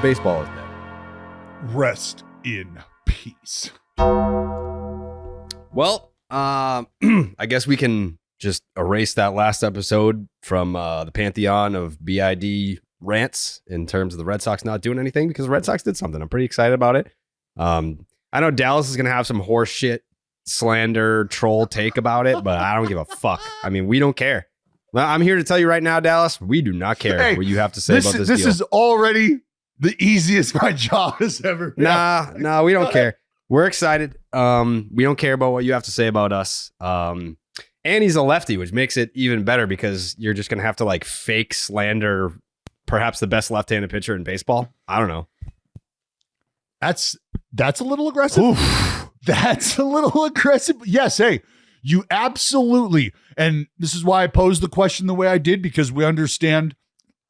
baseball is dead. Rest in peace. Well, I guess we can just erase that last episode from the pantheon of BID rants in terms of the Red Sox not doing anything, because the Red Sox did something. I'm pretty excited about it. I know Dallas is going to have some horse shit, slander, troll take about it, but I don't give a fuck. I mean, we don't care. Well, I'm here to tell you right now, Dallas, we do not care what you have to say about this deal. This is already the easiest my job has ever been. Nah, we don't care. We're excited. We don't care about what you have to say about us. And he's a lefty, which makes it even better because you're just going to have to like fake slander perhaps the best left-handed pitcher in baseball. I don't know. That's a little aggressive. Oof. That's a little aggressive. Yes. Hey, you absolutely. And this is why I posed the question the way I did, because we understand.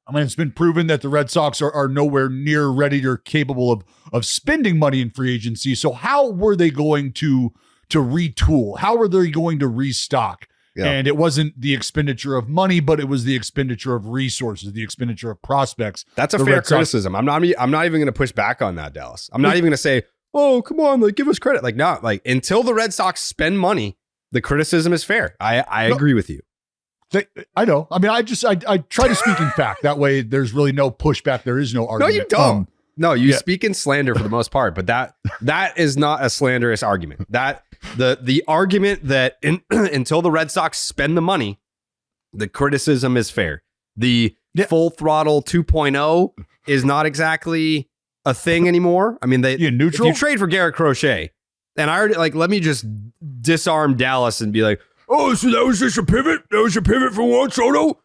I mean, it's been proven that the Red Sox are nowhere near ready or capable of spending money in free agency. So how were they going to retool? How were they going to restock? Yeah. And it wasn't the expenditure of money, but it was the expenditure of resources, the expenditure of prospects. That's a fair criticism. I'm not even going to push back on that, Dallas. I'm not even going to say, oh, come on, like give us credit. Like, not like until the Red Sox spend money, the criticism is fair. I agree with you. I know. I mean, I try to speak in fact. That way there's really no pushback. There is no argument. No, you don't. No, you speak in slander for the most part, but that is not a slanderous argument. That the argument that until the Red Sox spend the money, the criticism is fair. The full throttle 2.0 is not exactly a thing anymore. I mean, neutral. If you trade for Garrett Crochet, and I already let me just disarm Dallas and be like, oh, so that was just a pivot? That was a pivot for Juan Soto?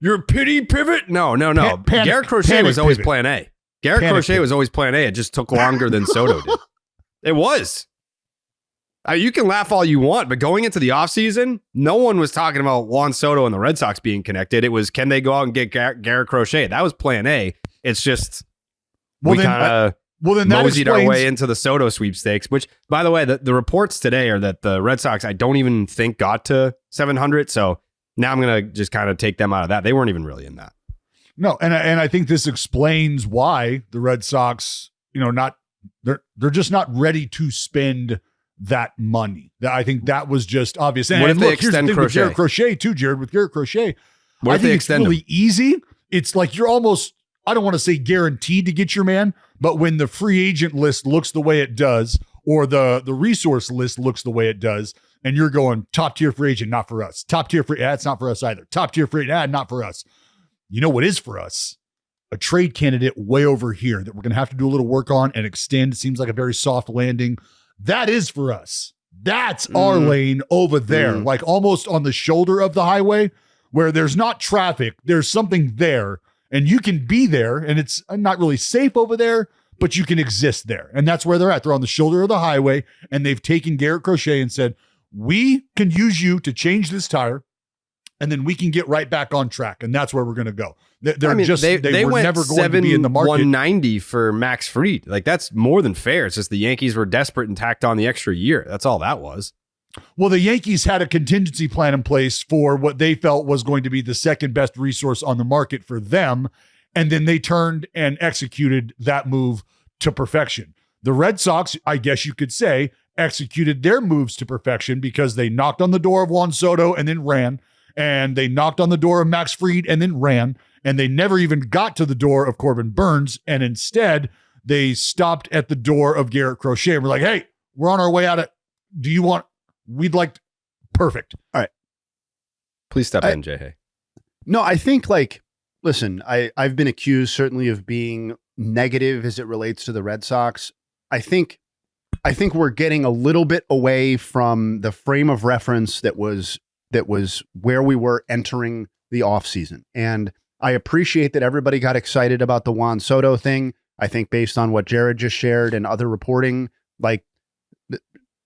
Your pity pivot? No. Garrett Crochet was always plan A. Garrett Crochet was always plan A. It just took longer than Soto did. It was. You can laugh all you want, but going into the offseason, no one was talking about Juan Soto and the Red Sox being connected. It was, can they go out and get Garrett Crochet? That was plan A. It's just, we kind of moseyed our way into the Soto sweepstakes, which, by the way, the reports today are that the Red Sox, I don't even think got to 700. So now I'm going to just kind of take them out of that. They weren't even really in that. No. And I think this explains why the Red Sox, they're just not ready to spend that money. I think that was just obvious. And what if they extend Crochet? With Garrett Crochet too, Jared, with Garrett Crochet, what if they extend really easy. It's like you're almost, I don't want to say guaranteed to get your man, but when the free agent list looks the way it does, or the resource list looks the way it does, and you're going top tier free agent, not for us. Top tier free, it's not for us either. Top tier free agent, not for us. You know what is for us? A trade candidate way over here that we're going to have to do a little work on and extend. It seems like a very soft landing. That is for us. That's our lane over there, like almost on the shoulder of the highway where there's not traffic. There's something there. And you can be there, and it's not really safe over there, but you can exist there. And that's where they're at. They're on the shoulder of the highway, and they've taken Garrett Crochet and said, we can use you to change this tire, and then we can get right back on track. And that's where we're going to go. They were never going to be in the market. 190 for Max Fried. Like, that's more than fair. It's just the Yankees were desperate and tacked on the extra year. That's all that was. Well, the Yankees had a contingency plan in place for what they felt was going to be the second best resource on the market for them. And then they turned and executed that move to perfection. The Red Sox, I guess you could say, executed their moves to perfection because they knocked on the door of Juan Soto and then ran. And they knocked on the door of Max Fried and then ran. And they never even got to the door of Corbin Burns. And instead, they stopped at the door of Garrett Crochet. And we're like, hey, we're on our way out of, we'd like, perfect. All right. Please step in, Jay. No, I think listen, I've been accused certainly of being negative as it relates to the Red Sox. I think we're getting a little bit away from the frame of reference that was where we were entering the offseason. And I appreciate that everybody got excited about the Juan Soto thing. I think based on what Jared just shared and other reporting,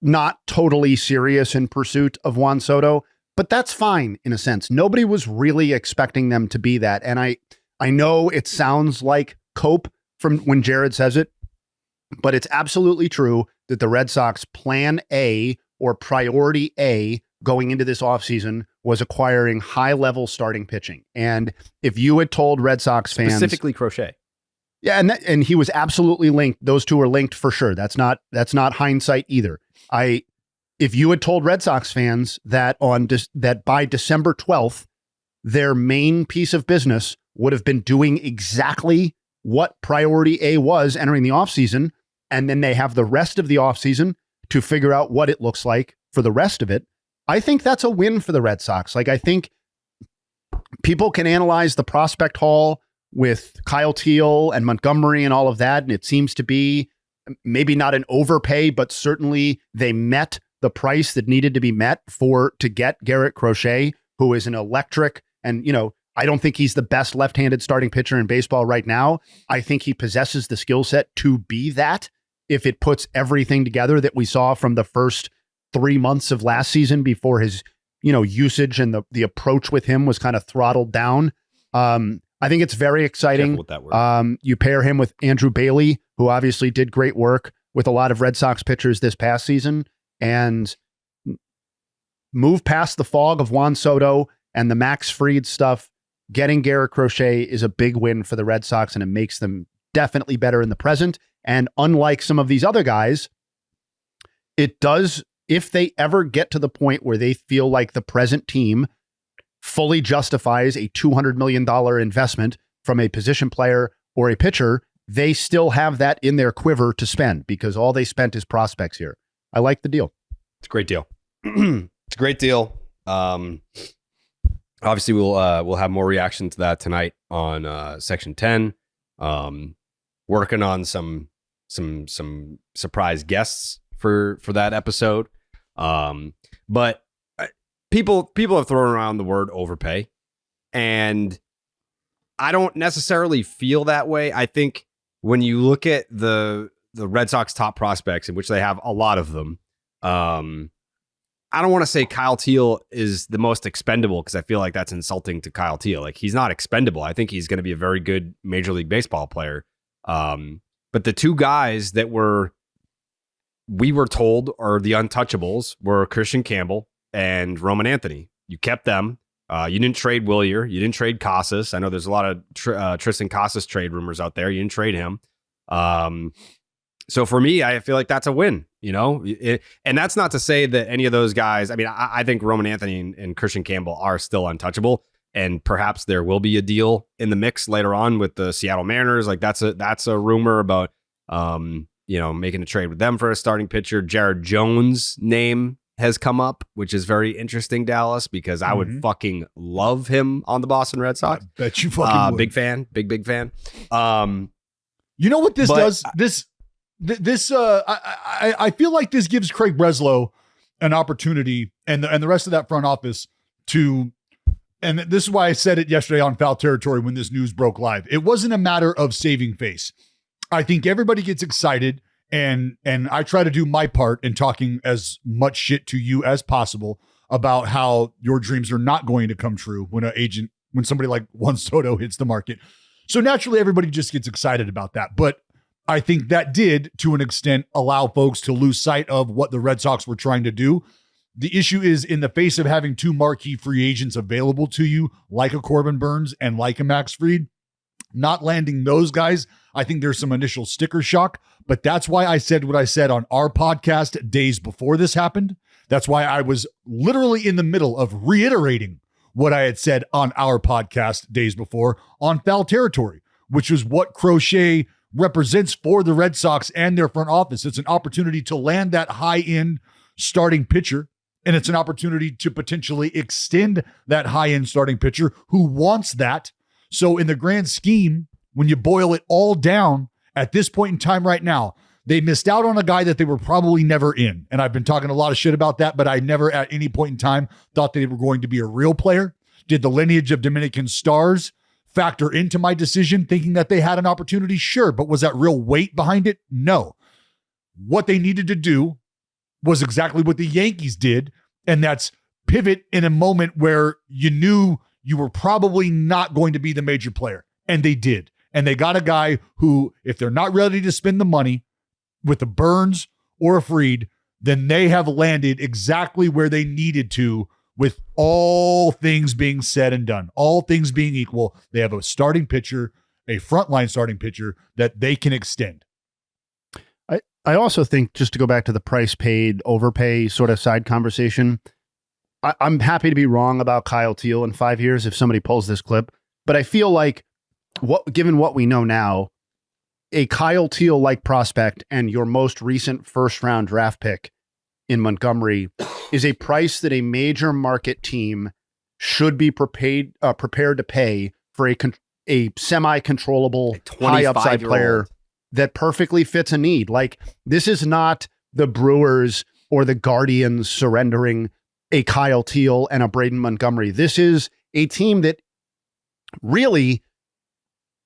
not totally serious in pursuit of Juan Soto, but that's fine in a sense. Nobody was really expecting them to be that. And I know it sounds like cope from when Jared says it, but it's absolutely true that the Red Sox plan A or priority A going into this offseason was acquiring high-level starting pitching. And if you had told Red Sox fans... Specifically Crochet. Yeah, and he was absolutely linked. Those two are linked for sure. That's not hindsight either. If you had told Red Sox fans that that by December 12th, their main piece of business would have been doing exactly what priority A was entering the offseason, and then they have the rest of the offseason to figure out what it looks like for the rest of it, I think that's a win for the Red Sox. Like, I think people can analyze the prospect haul with Kyle Teal and Montgomery and all of that, and it seems to be maybe not an overpay, but certainly they met the price that needed to be met to get Garrett Crochet, who is an electric, and I don't think he's the best left-handed starting pitcher in baseball right now. I think he possesses the skill set to be that if it puts everything together that we saw from the first 3 months of last season before his, usage and the approach with him was kind of throttled down. I think it's very exciting. With that word. You pair him with Andrew Bailey, who obviously did great work with a lot of Red Sox pitchers this past season, and move past the fog of Juan Soto and the Max Fried stuff. Getting Garrett Crochet is a big win for the Red Sox, and it makes them definitely better in the present. And unlike some of these other guys, it does, if they ever get to the point where they feel like the present team fully justifies a $200 million investment from a position player or a pitcher, they still have that in their quiver to spend because all they spent is prospects here. I like the deal. It's a great deal. It's a great deal. Obviously, we'll have more reaction to that tonight on Section 10. Working on some surprise guests for that episode. But people have thrown around the word overpay, and I don't necessarily feel that way. I think when you look at the Red Sox top prospects, in which they have a lot of them, I don't want to say Kyle Teal is the most expendable because I feel like that's insulting to Kyle Teal. Like, he's not expendable. I think he's going to be a very good Major League Baseball player. But the two guys that we were told are the untouchables were Christian Campbell and Roman Anthony. You kept them. You didn't trade Willier. You didn't trade Casas. I know there's a lot of Tristan Casas trade rumors out there. You didn't trade him. So for me, I feel like that's a win, and that's not to say that any of those guys, I mean, I think Roman Anthony and Christian Campbell are still untouchable, and perhaps there will be a deal in the mix later on with the Seattle Mariners. Like, that's a rumor about, making a trade with them for a starting pitcher. Jared Jones' name has come up, which is very interesting, Dallas, because I would fucking love him on the Boston Red Sox. I bet you fucking would. Big fan, big fan. You know what this does? I feel like this gives Craig Breslow an opportunity and the rest of that front office to, and this is why I said it yesterday on Foul Territory when this news broke live. It wasn't a matter of saving face. I think everybody gets excited, and I try to do my part in talking as much shit to you as possible about how your dreams are not going to come true when somebody like Juan Soto hits the market. So naturally, everybody just gets excited about that. But I think that did, to an extent, allow folks to lose sight of what the Red Sox were trying to do. The issue is, in the face of having two marquee free agents available to you, like a Corbin Burns and like a Max Fried, not landing those guys, I think there's some initial sticker shock. But that's why I said what I said on our podcast days before this happened. That's why I was literally in the middle of reiterating what I had said on our podcast days before on Foul Territory, which was what Crochet represents for the Red Sox and their front office. It's an opportunity to land that high-end starting pitcher, and it's an opportunity to potentially extend that high-end starting pitcher who wants that. So in the grand scheme, when you boil it all down at this point in time right now, they missed out on a guy that they were probably never in. And I've been talking a lot of shit about that, but I never at any point in time thought they were going to be a real player. Did the lineage of Dominican stars factor into my decision, thinking that they had an opportunity? Sure. But was that real weight behind it? No. What they needed to do was exactly what the Yankees did. And that's pivot in a moment where you knew you were probably not going to be the major player. And they did. And they got a guy who, if they're not ready to spend the money with a Burns or a Fried, then they have landed exactly where they needed to with all things being said and done, all things being equal, they have a starting pitcher, a frontline starting pitcher that they can extend. I also think, just to go back to the price paid, overpay sort of side conversation, I'm happy to be wrong about Kyle Teal in 5 years if somebody pulls this clip, but I feel like given what we know now, a Kyle Teal-like prospect and your most recent first-round draft pick in Montgomery is a price that a major market team should be prepared to pay for a semi-controllable, high-upside player that perfectly fits a need. Like, this is not the Brewers or the Guardians surrendering a Kyle Teal and a Braden Montgomery. This is a team that really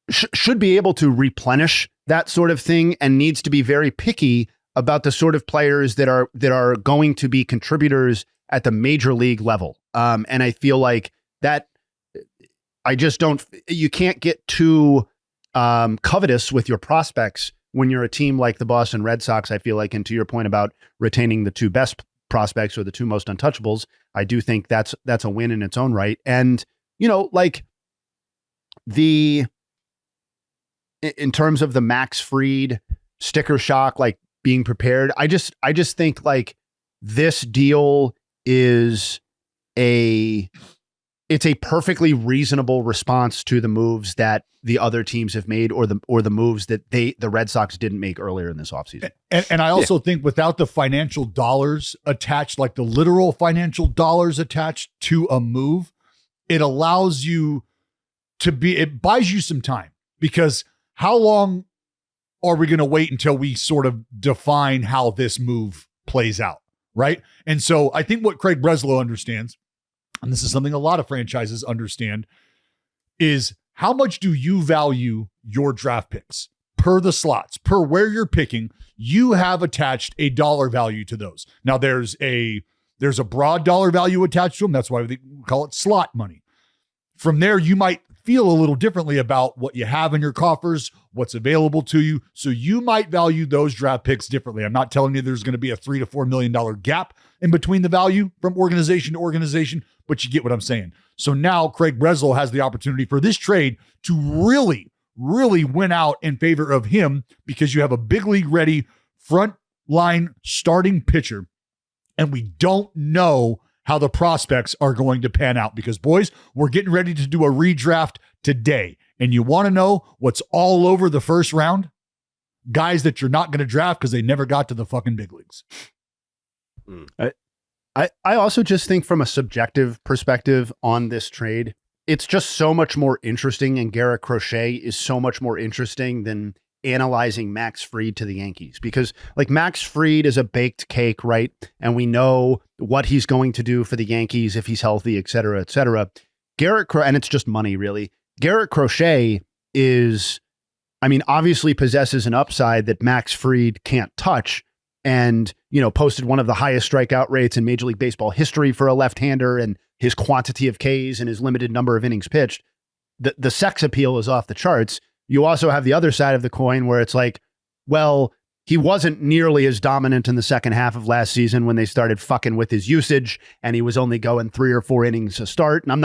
should be able to replenish that sort of thing and needs to be very picky about the sort of players that are going to be contributors at the major league level. And I feel like that you can't get too covetous with your prospects when you're a team like the Boston Red Sox, I feel like. And to your point about retaining the two best prospects or the two most untouchables, I do think that's a win in its own right. And, like in terms of the Max Fried sticker shock, like being prepared, I just think like this deal is it's a perfectly reasonable response to the moves that the other teams have made or the moves that the Red Sox didn't make earlier in this offseason. And I also think without the financial dollars attached, like the literal financial dollars attached to a move, it allows you it buys you some time, because how long are we going to wait until we sort of define how this move plays out? Right. And so I think what Craig Breslow understands, and this is something a lot of franchises understand, is how much do you value your draft picks per the slots, per where you're picking? You have attached a dollar value to those. Now there's a broad dollar value attached to them. That's why we call it slot money. From there, you might feel a little differently about what you have in your coffers, what's available to you. So you might value those draft picks differently. I'm not telling you there's going to be a $3 to $4 million gap in between the value from organization to organization, but you get what I'm saying. So now Craig Breslow has the opportunity for this trade to really, really win out in favor of him, because you have a big league ready front line starting pitcher. And we don't know how the prospects are going to pan out, because, boys, we're getting ready to do a redraft today. And you want to know what's all over the first round? Guys that you're not going to draft because they never got to the fucking big leagues. I also just think from a subjective perspective on this trade, it's just so much more interesting, and Garrett Crochet is so much more interesting than analyzing Max Fried to the Yankees, because like Max Fried is a baked cake, right? And we know what he's going to do for the Yankees if he's healthy, et cetera, et cetera. And it's just money, really. Garrett Crochet obviously possesses an upside that Max Fried can't touch, and, posted one of the highest strikeout rates in Major League Baseball history for a left-hander, and his quantity of Ks and his limited number of innings pitched. The sex appeal is off the charts. You also have the other side of the coin where it's like, well, he wasn't nearly as dominant in the second half of last season when they started fucking with his usage, and he was only going 3 or 4 innings a start. And I'm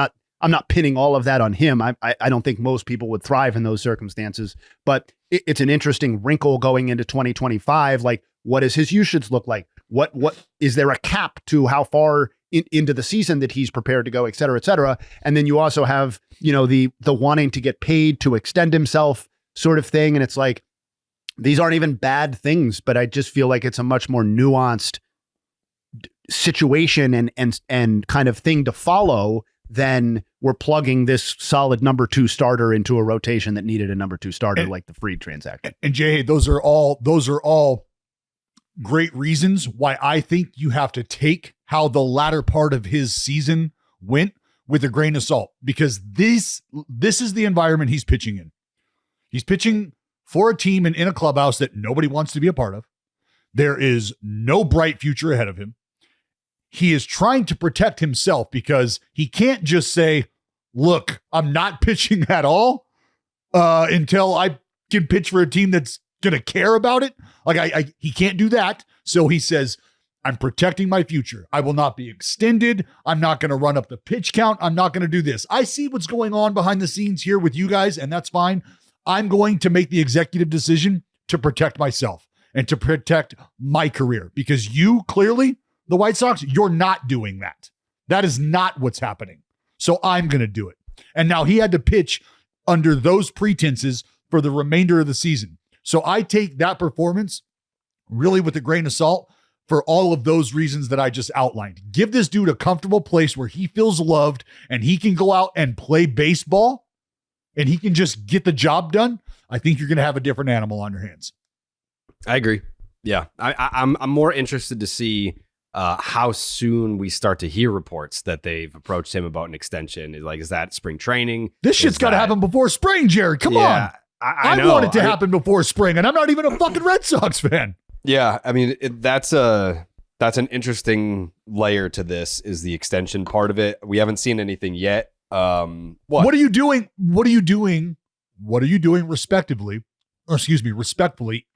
not pinning all of that on him. I don't think most people would thrive in those circumstances, but it's an interesting wrinkle going into 2025. Like, what does his usage look like? What is there a cap to how far into the season that he's prepared to go, et cetera, et cetera. And then you also have, the wanting to get paid to extend himself sort of thing. And it's like, these aren't even bad things, but I just feel like it's a much more nuanced situation and kind of thing to follow than we're plugging this solid number 2 starter into a rotation that needed a number 2 starter, like the Fried transaction. And Jay, those are all great reasons why I think you have to take how the latter part of his season went with a grain of salt, because this is the environment he's pitching in. He's pitching for a team and in a clubhouse that nobody wants to be a part of. There is no bright future ahead of him. He is trying to protect himself, because he can't just say, look, I'm not pitching at all until I can pitch for a team that's going to care about it. Like he can't do that. So he says, I'm protecting my future. I will not be extended. I'm not going to run up the pitch count. I'm not going to do this. I see what's going on behind the scenes here with you guys, and that's fine. I'm going to make the executive decision to protect myself and to protect my career, because you clearly, the White Sox, you're not doing that. That is not what's happening. So I'm going to do it. And now he had to pitch under those pretenses for the remainder of the season. So I take that performance really with a grain of salt for all of those reasons that I just outlined. Give this dude a comfortable place where he feels loved and he can go out and play baseball and he can just get the job done. I think you're going to have a different animal on your hands. I agree. Yeah. I'm more interested to see how soon we start to hear reports that they've approached him about an extension. Is that spring training? This shit's got to happen before spring, Jared. Come on. I want it to happen before spring, and I'm not even a fucking Red Sox fan. Yeah, I mean, that's an interesting layer to this, is the extension part of it. We haven't seen anything yet. What are you doing? What are you doing respectively,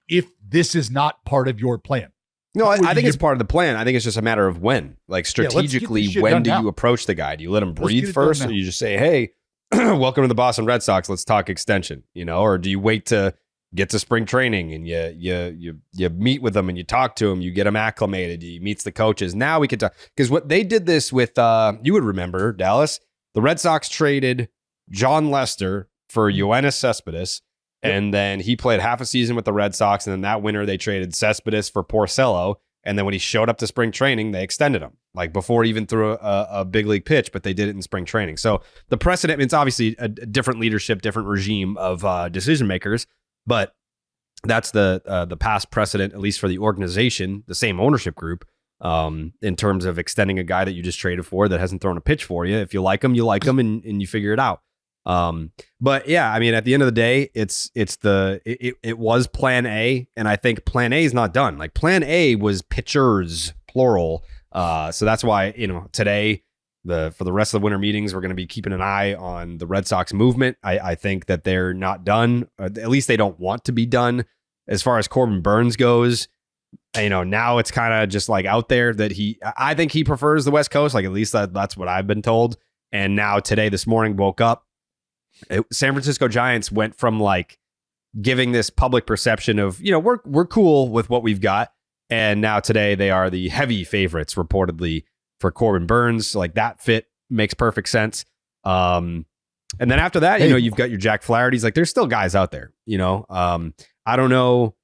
if this is not part of your plan? No, I think it's part of the plan. I think it's just a matter of when. Like, strategically, when do you approach the guy? Do you let him breathe first, or you just say, hey, welcome to the Boston Red Sox, let's talk extension, or do you wait to get to spring training and you meet with them and you talk to him, you get him acclimated, he meets the coaches. Now we can talk, because what they did this with, you would remember, Dallas, the Red Sox traded John Lester for Yoenis Cespedes, and then he played half a season with the Red Sox, and then that winter they traded Cespedes for Porcello, and then when he showed up to spring training, they extended him, like before he even threw a big league pitch, but they did it in spring training. So the precedent, it's obviously a different leadership, different regime of decision makers, but that's the past precedent, at least for the organization, the same ownership group, in terms of extending a guy that you just traded for that hasn't thrown a pitch for you. If you like him, and you figure it out. But yeah, I mean, at the end of the day, it was plan A, and I think plan A is not done. Like, plan A was pitchers, plural. So that's why, today, for the rest of the winter meetings, we're going to be keeping an eye on the Red Sox movement. I think that they're not done. At least they don't want to be done. As far as Corbin Burns goes, now it's kind of just like out there that I think he prefers the West Coast. Like, at least that's what I've been told. And now today, this morning, woke up, San Francisco Giants went from like giving this public perception of, we're cool with what we've got. And now today they are the heavy favorites reportedly for Corbin Burns. Like, that fit makes perfect sense. And then after that, you've got your Jack Flaherty's. Like, there's still guys out there, I don't know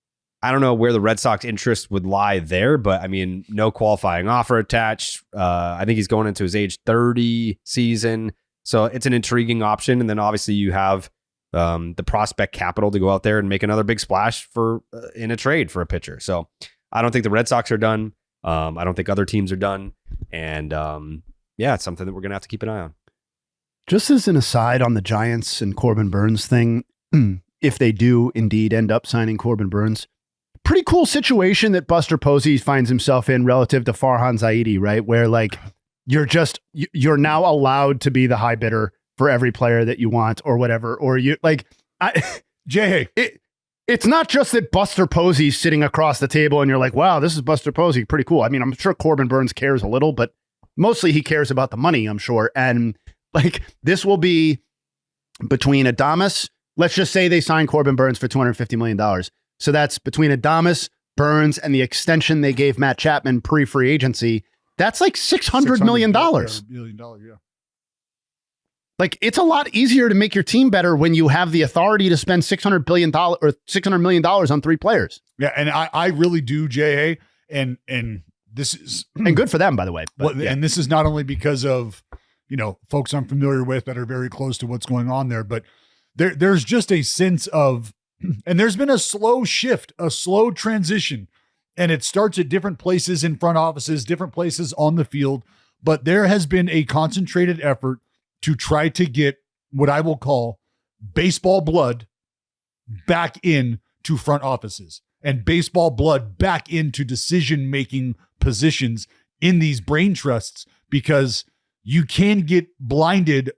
where the Red Sox interest would lie there, but I mean, no qualifying offer attached. I think he's going into his age 30 season. So it's an intriguing option. And then obviously you have the prospect capital to go out there and make another big splash in a trade for a pitcher. So I don't think the Red Sox are done. I don't think other teams are done. And it's something that we're going to have to keep an eye on. Just as an aside on the Giants and Corbin Burns thing, if they do indeed end up signing Corbin Burns, pretty cool situation that Buster Posey finds himself in relative to Farhan Zaidi, right? Where like, you're now allowed to be the high bidder for every player that you want or whatever, or it's not just that Buster Posey's sitting across the table and you're like, wow, this is Buster Posey. Pretty cool. I mean, I'm sure Corbin Burns cares a little, but mostly he cares about the money, I'm sure. And like, this will be between Adames. Let's just say they sign Corbin Burns for $250 million. So that's between Adames, Burns, and the extension they gave Matt Chapman pre-free agency. That's like $600 million. Yeah. Like, it's a lot easier to make your team better when you have the authority to spend $600 million on three players. Yeah, and I really do, J.A. And this is and good for them, by the way. But, And this is not only because of folks I'm familiar with that are very close to what's going on there, but there's just a sense of, and there's been a slow shift, a slow transition. And it starts at different places in front offices, different places on the field. But there has been a concentrated effort to try to get what I will call baseball blood back into front offices and baseball blood back into decision-making positions in these brain trusts, because you can get blinded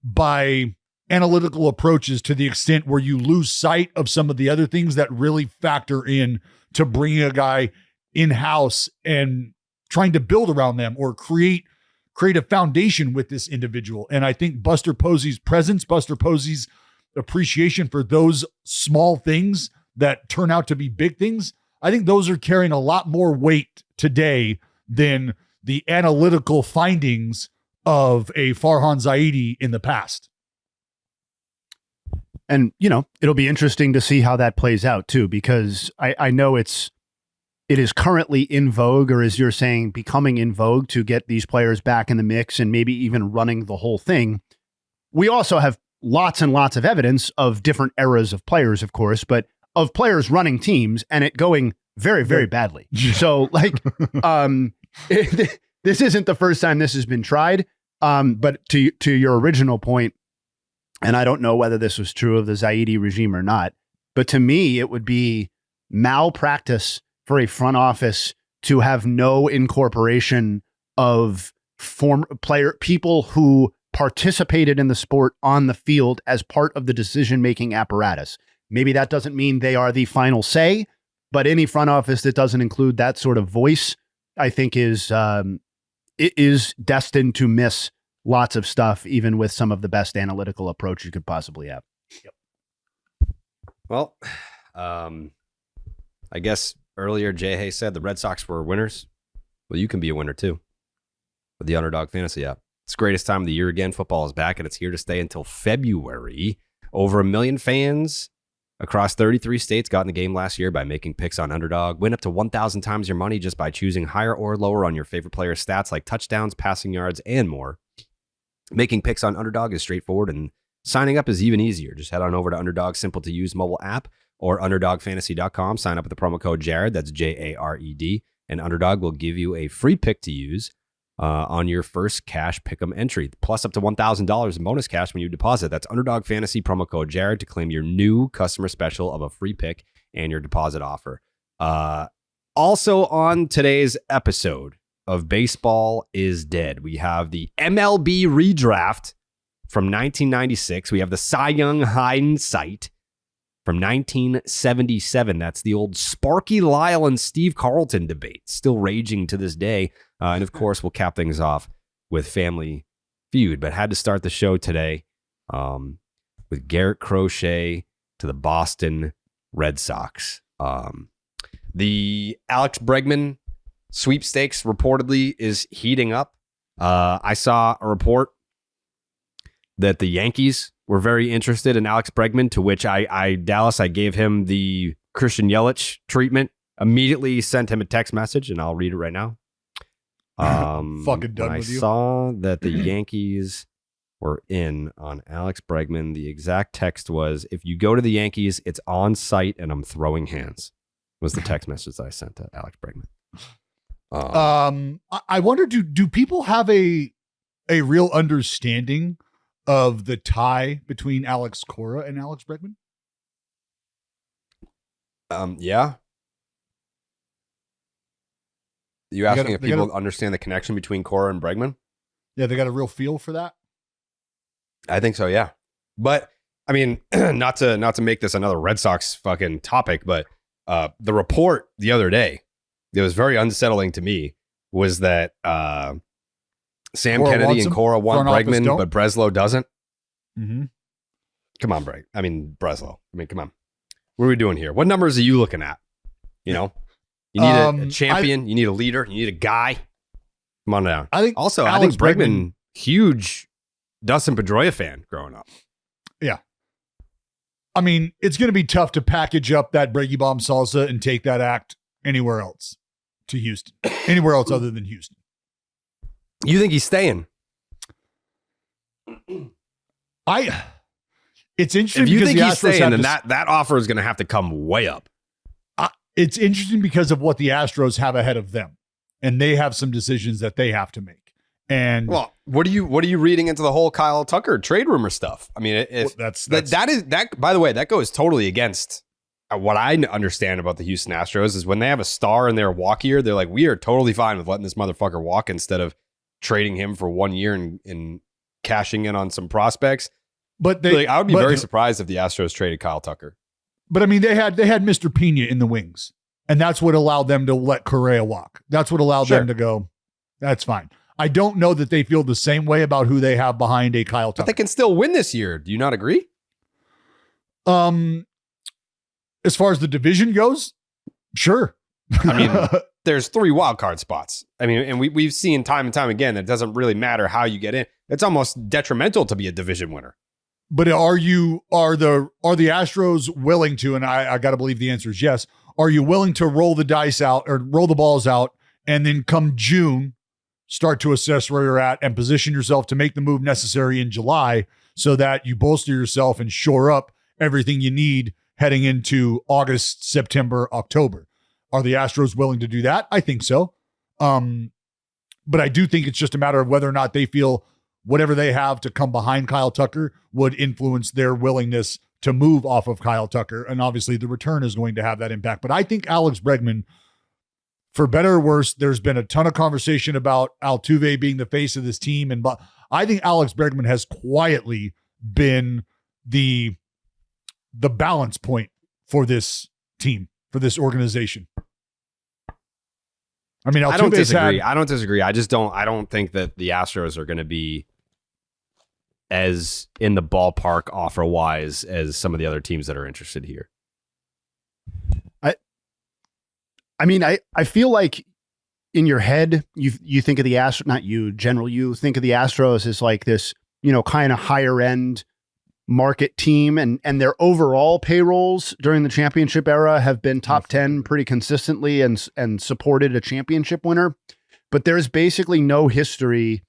by analytical approaches to the extent where you lose sight of some of the other things that really factor in to bringing a guy in-house and trying to build around them or create a foundation with this individual. And I think Buster Posey's presence, Buster Posey's appreciation for those small things that turn out to be big things, I think those are carrying a lot more weight today than the analytical findings of a Farhan Zaidi in the past. And, it'll be interesting to see how that plays out too, because I know it is currently in vogue, or as you're saying, becoming in vogue to get these players back in the mix and maybe even running the whole thing. We also have lots and lots of evidence of different eras of players, of course, but of players running teams and it going very, very badly. So this isn't the first time this has been tried. But to your original point, and I don't know whether this was true of the Zaidi regime or not, but to me, it would be malpractice for a front office to have no incorporation of people who participated in the sport on the field as part of the decision-making apparatus. Maybe that doesn't mean they are the final say, but any front office that doesn't include that sort of voice, I think is destined to miss lots of stuff, even with some of the best analytical approach you could possibly have. Yep. Well, I guess earlier Jay Hay said the Red Sox were winners. Well, you can be a winner too with the Underdog Fantasy app. It's the greatest time of the year again. Football is back and it's here to stay until February. Over 1 million fans across 33 states got in the game last year by making picks on Underdog. Win up to 1,000 times your money just by choosing higher or lower on your favorite player's stats like touchdowns, passing yards, and more. Making picks on Underdog is straightforward and signing up is even easier. Just head on over to Underdog's simple-to-use mobile app or UnderdogFantasy.com. Sign up with the promo code Jared, that's Jared, and Underdog will give you a free pick to use on your first cash pick'em entry, plus up to $1,000 in bonus cash when you deposit. That's Underdog Fantasy, promo code Jared, to claim your new customer special of a free pick and your deposit offer. Also on today's episode of Baseball is Dead, we have the MLB redraft from 1996. We have the Cy Young hindsight from 1977. That's the old Sparky Lyle and Steve Carlton debate, still raging to this day. And of course, we'll cap things off with Family Feud, but had to start the show today with Garrett Crochet to the Boston Red Sox. The Alex Bregman sweepstakes reportedly is heating up. I saw a report that the Yankees were very interested in Alex Bregman, to which I gave him the Christian Yelich treatment. Immediately sent him a text message, and I'll read it right now. Fucking done with you. I saw that the Yankees were in on Alex Bregman. The exact text was, "If you go to the Yankees, it's on site and I'm throwing hands," was the text message that I sent to Alex Bregman. I wonder, do people have a real understanding of the tie between Alex Cora and Alex Bregman? Yeah. You asking if people understand the connection between Cora and Bregman? Yeah, they got a real feel for that. I think so, yeah. But I mean, not to make this another Red Sox fucking topic, but the report the other day that was very unsettling to me was that Sam Cora Kennedy and Cora want Bregman, but Breslow doesn't. Mm-hmm. Come on, Breslow. I mean, come on. What are we doing here? What numbers are you looking at? You know, you need a champion. You need a leader. You need a guy. Come on down. I think Bregman, huge Dustin Pedroia fan growing up. Yeah. I mean, it's going to be tough to package up that Breggy Bomb salsa and take that act anywhere else to Houston. Anywhere else other than Houston. You think he's staying? It's interesting. If you because think the he's Astros staying, then that offer is going to have to come way up. It's interesting because of what the Astros have ahead of them, and they have some decisions that they have to make. And well, what are you reading into the whole Kyle Tucker trade rumor stuff? I mean, that by the way, that goes totally against what I understand about the Houston Astros is when they have a star in their walk year, they're like, we are totally fine with letting this motherfucker walk instead of trading him for 1 year and cashing in on some prospects. But I would be very surprised if the Astros traded Kyle Tucker. But I mean, they had Mr. Pena in the wings And that's what allowed them to let Correa walk. That's what allowed them to go, that's fine. I don't know that they feel the same way about who they have behind a Kyle Tucker. But they can still win this year. Do you not agree? As far as the division goes, sure. I mean, there's 3 wild card spots. I mean, and we've seen time and time again, it doesn't really matter how you get in. It's almost detrimental to be a division winner. But are the Astros willing to, and I got to believe the answer is yes, are you willing to roll the dice out or roll the balls out and then come June, start to assess where you're at and position yourself to make the move necessary in July so that you bolster yourself and shore up everything you need heading into August, September, October? Are the Astros willing to do that? I think so. But I do think it's just a matter of whether or not they feel whatever they have to come behind Kyle Tucker would influence their willingness to move off of Kyle Tucker. And obviously the return is going to have that impact. But I think Alex Bregman, for better or worse, there's been a ton of conversation about Altuve being the face of this team. And I think Alex Bregman has quietly been the balance point for this team, for this organization. I mean, I don't disagree. I don't think that the Astros are going to be as in the ballpark offer wise as some of the other teams that are interested here. I mean, I feel like in your head, you think of the Astros, not you, general, you think of the Astros as like this, kind of higher end market team, and their overall payrolls during the championship era have been top 10 pretty consistently and supported a championship winner. But there's basically no history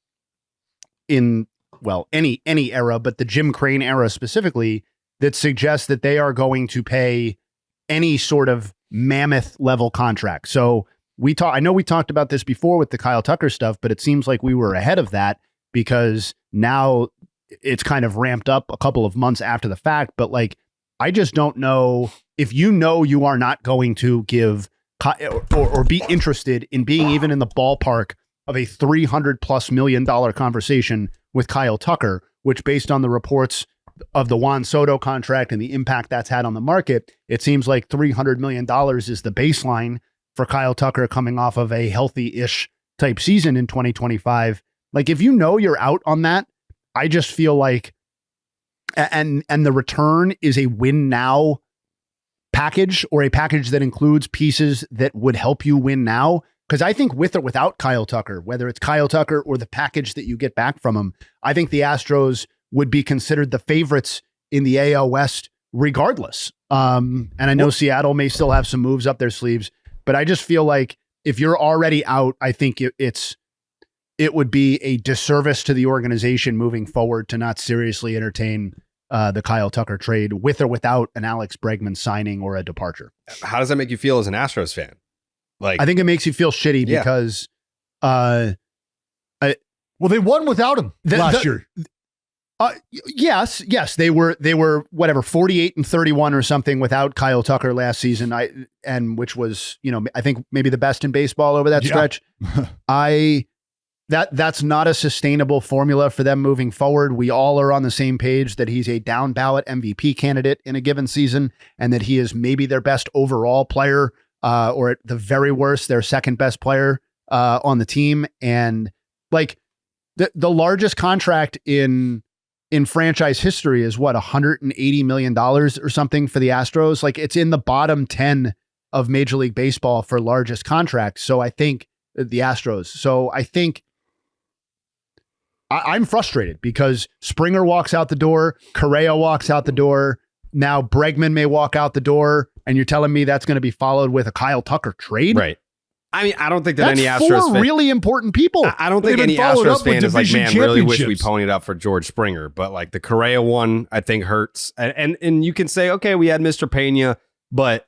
in, well, any era, but the Jim Crane era specifically, that suggests that they are going to pay any sort of mammoth level contract. So I know we talked about this before with the Kyle Tucker stuff, but it seems like we were ahead of that because now it's kind of ramped up a couple of months after the fact. But like, I just don't know if you are not going to give or be interested in being even in the ballpark of a $300+ million conversation with Kyle Tucker, which based on the reports of the Juan Soto contract and the impact that's had on the market, it seems like $300 million is the baseline for Kyle Tucker coming off of a healthy-ish type season in 2025. Like, if you're out on that, I just feel like, and the return is a win now package, or a package that includes pieces that would help you win now. Because I think with or without Kyle Tucker, whether it's Kyle Tucker or the package that you get back from him, I think the Astros would be considered the favorites in the AL West regardless. And I know Seattle may still have some moves up their sleeves, but I just feel like if you're already out, I think it would be a disservice to the organization moving forward to not seriously entertain the Kyle Tucker trade with or without an Alex Bregman signing or a departure. How does that make you feel as an Astros fan? Like, I think it makes you feel shitty because they won without him last year. Yes, they were whatever 48-31 or something without Kyle Tucker last season. Which was, I think maybe the best in baseball over that stretch. That's not a sustainable formula for them moving forward. We all are on the same page that he's a down ballot MVP candidate in a given season, and that he is maybe their best overall player, or at the very worst, their second best player on the team. And like the largest contract in franchise history is what, $180 million or something for the Astros. Like, it's in the bottom 10 of Major League Baseball for largest contracts. So I think the Astros. So I think I'm frustrated because Springer walks out the door, Correa walks out the door. Now Bregman may walk out the door, and you're telling me that's going to be followed with a Kyle Tucker trade? Right. I mean, I don't think that that's any Astros fan, really important people. I don't think any Astros fan is like, man, really wish we ponied up for George Springer. But like the Correa one, I think hurts. And you can say, okay, we had Mr. Pena, but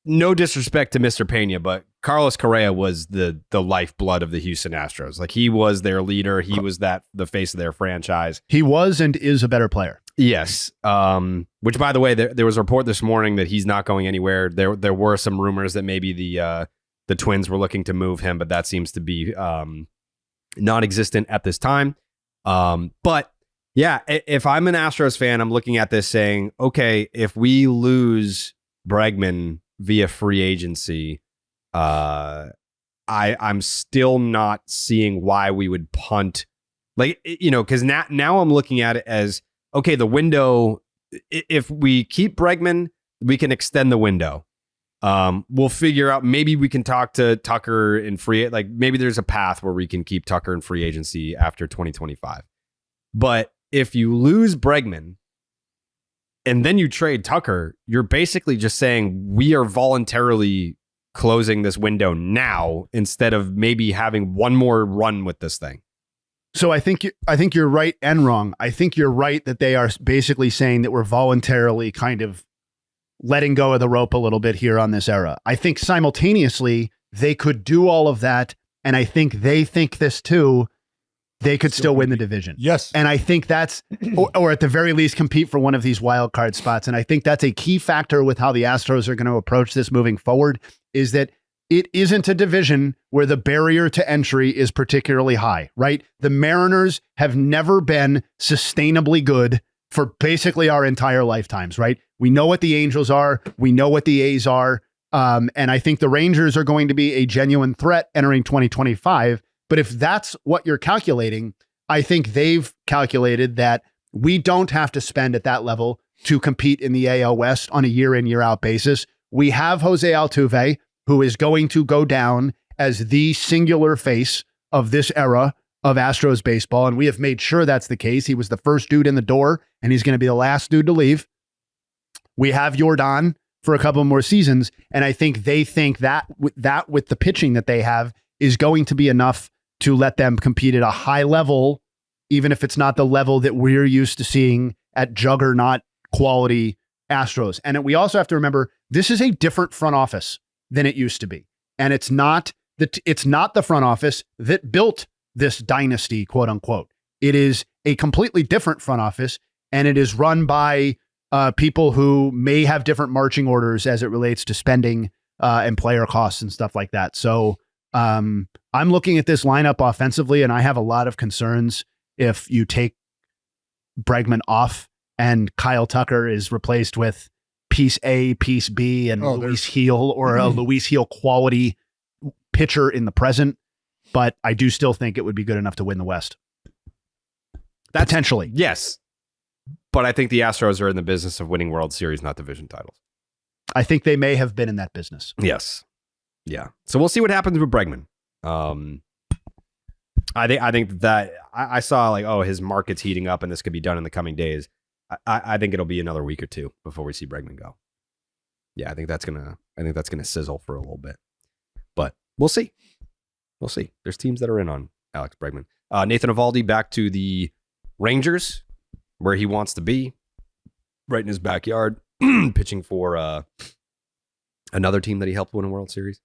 no disrespect to Mr. Pena, but Carlos Correa was the lifeblood of the Houston Astros. Like, he was their leader. He was the face of their franchise. He was and is a better player. Yes. Which, by the way, there was a report this morning that he's not going anywhere. There were some rumors that maybe the Twins were looking to move him, but that seems to be non-existent at this time. But yeah, if I'm an Astros fan, I'm looking at this saying, okay, if we lose Bregman via free agency, I'm still not seeing why we would punt. Like, because now I'm looking at it as, okay, the window, if we keep Bregman, we can extend the window. We'll figure out, maybe we can talk to Tucker in free, like maybe there's a path where we can keep Tucker in free agency after 2025. But if you lose Bregman and then you trade Tucker, you're basically just saying we are voluntarily closing this window now instead of maybe having one more run with this thing. So I think you're right and wrong. I think you're right that they are basically saying that we're voluntarily kind of letting go of the rope a little bit here on this era. I think simultaneously they could do all of that, and I think they think this too. They could still win the division. Yes. And I think that's, or at the very least, compete for one of these wild card spots. And I think that's a key factor with how the Astros are going to approach this moving forward, is that it isn't a division where the barrier to entry is particularly high, right? The Mariners have never been sustainably good for basically our entire lifetimes, right? We know what the Angels are. We know what the A's are. And I think the Rangers are going to be a genuine threat entering 2025. But if that's what you're calculating, I think they've calculated that we don't have to spend at that level to compete in the AL West on a year in, year out basis. We have Jose Altuve, who is going to go down as the singular face of this era of Astros baseball. And we have made sure that's the case. He was the first dude in the door, and he's going to be the last dude to leave. We have Yordan for a couple more seasons. And I think they think that with the pitching that they have is going to be enough to let them compete at a high level, even if it's not the level that we're used to seeing at juggernaut quality Astros. And we also have to remember, this is a different front office than it used to be. And it's not the front office that built this dynasty, quote unquote. It is a completely different front office, and it is run by people who may have different marching orders as it relates to spending and player costs and stuff like that. So I'm looking at this lineup offensively, and I have a lot of concerns if you take Bregman off and Kyle Tucker is replaced with piece A, piece B, and Luis Gil, or a Luis Gil quality pitcher in the present. But I do still think it would be good enough to win the West. Potentially. Yes. But I think the Astros are in the business of winning World Series, not division titles. I think they may have been in that business. Yes. Yeah. So we'll see what happens with Bregman. I think that I saw like, oh, his market's heating up and this could be done in the coming days. I think it'll be another week or two before we see Bregman go. Yeah, I think that's gonna sizzle for a little bit. But we'll see. We'll see. There's teams that are in on Alex Bregman. Nathan Eovaldi back to the Rangers, where he wants to be, right in his backyard, pitching for another team that he helped win a World Series.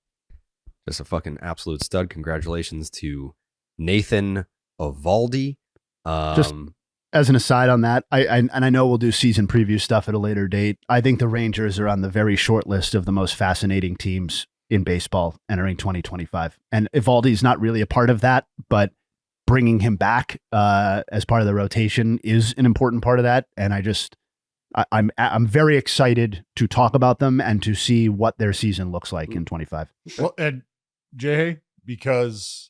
Just a fucking absolute stud. Congratulations to Nathan Eovaldi. Just as an aside on that, I know we'll do season preview stuff at a later date. I think the Rangers are on the very short list of the most fascinating teams in baseball entering 2025. And Eovaldi's not really a part of that, but bringing him back as part of the rotation is an important part of that. And I'm very excited to talk about them and to see what their season looks like in 25. Well, and Jay, because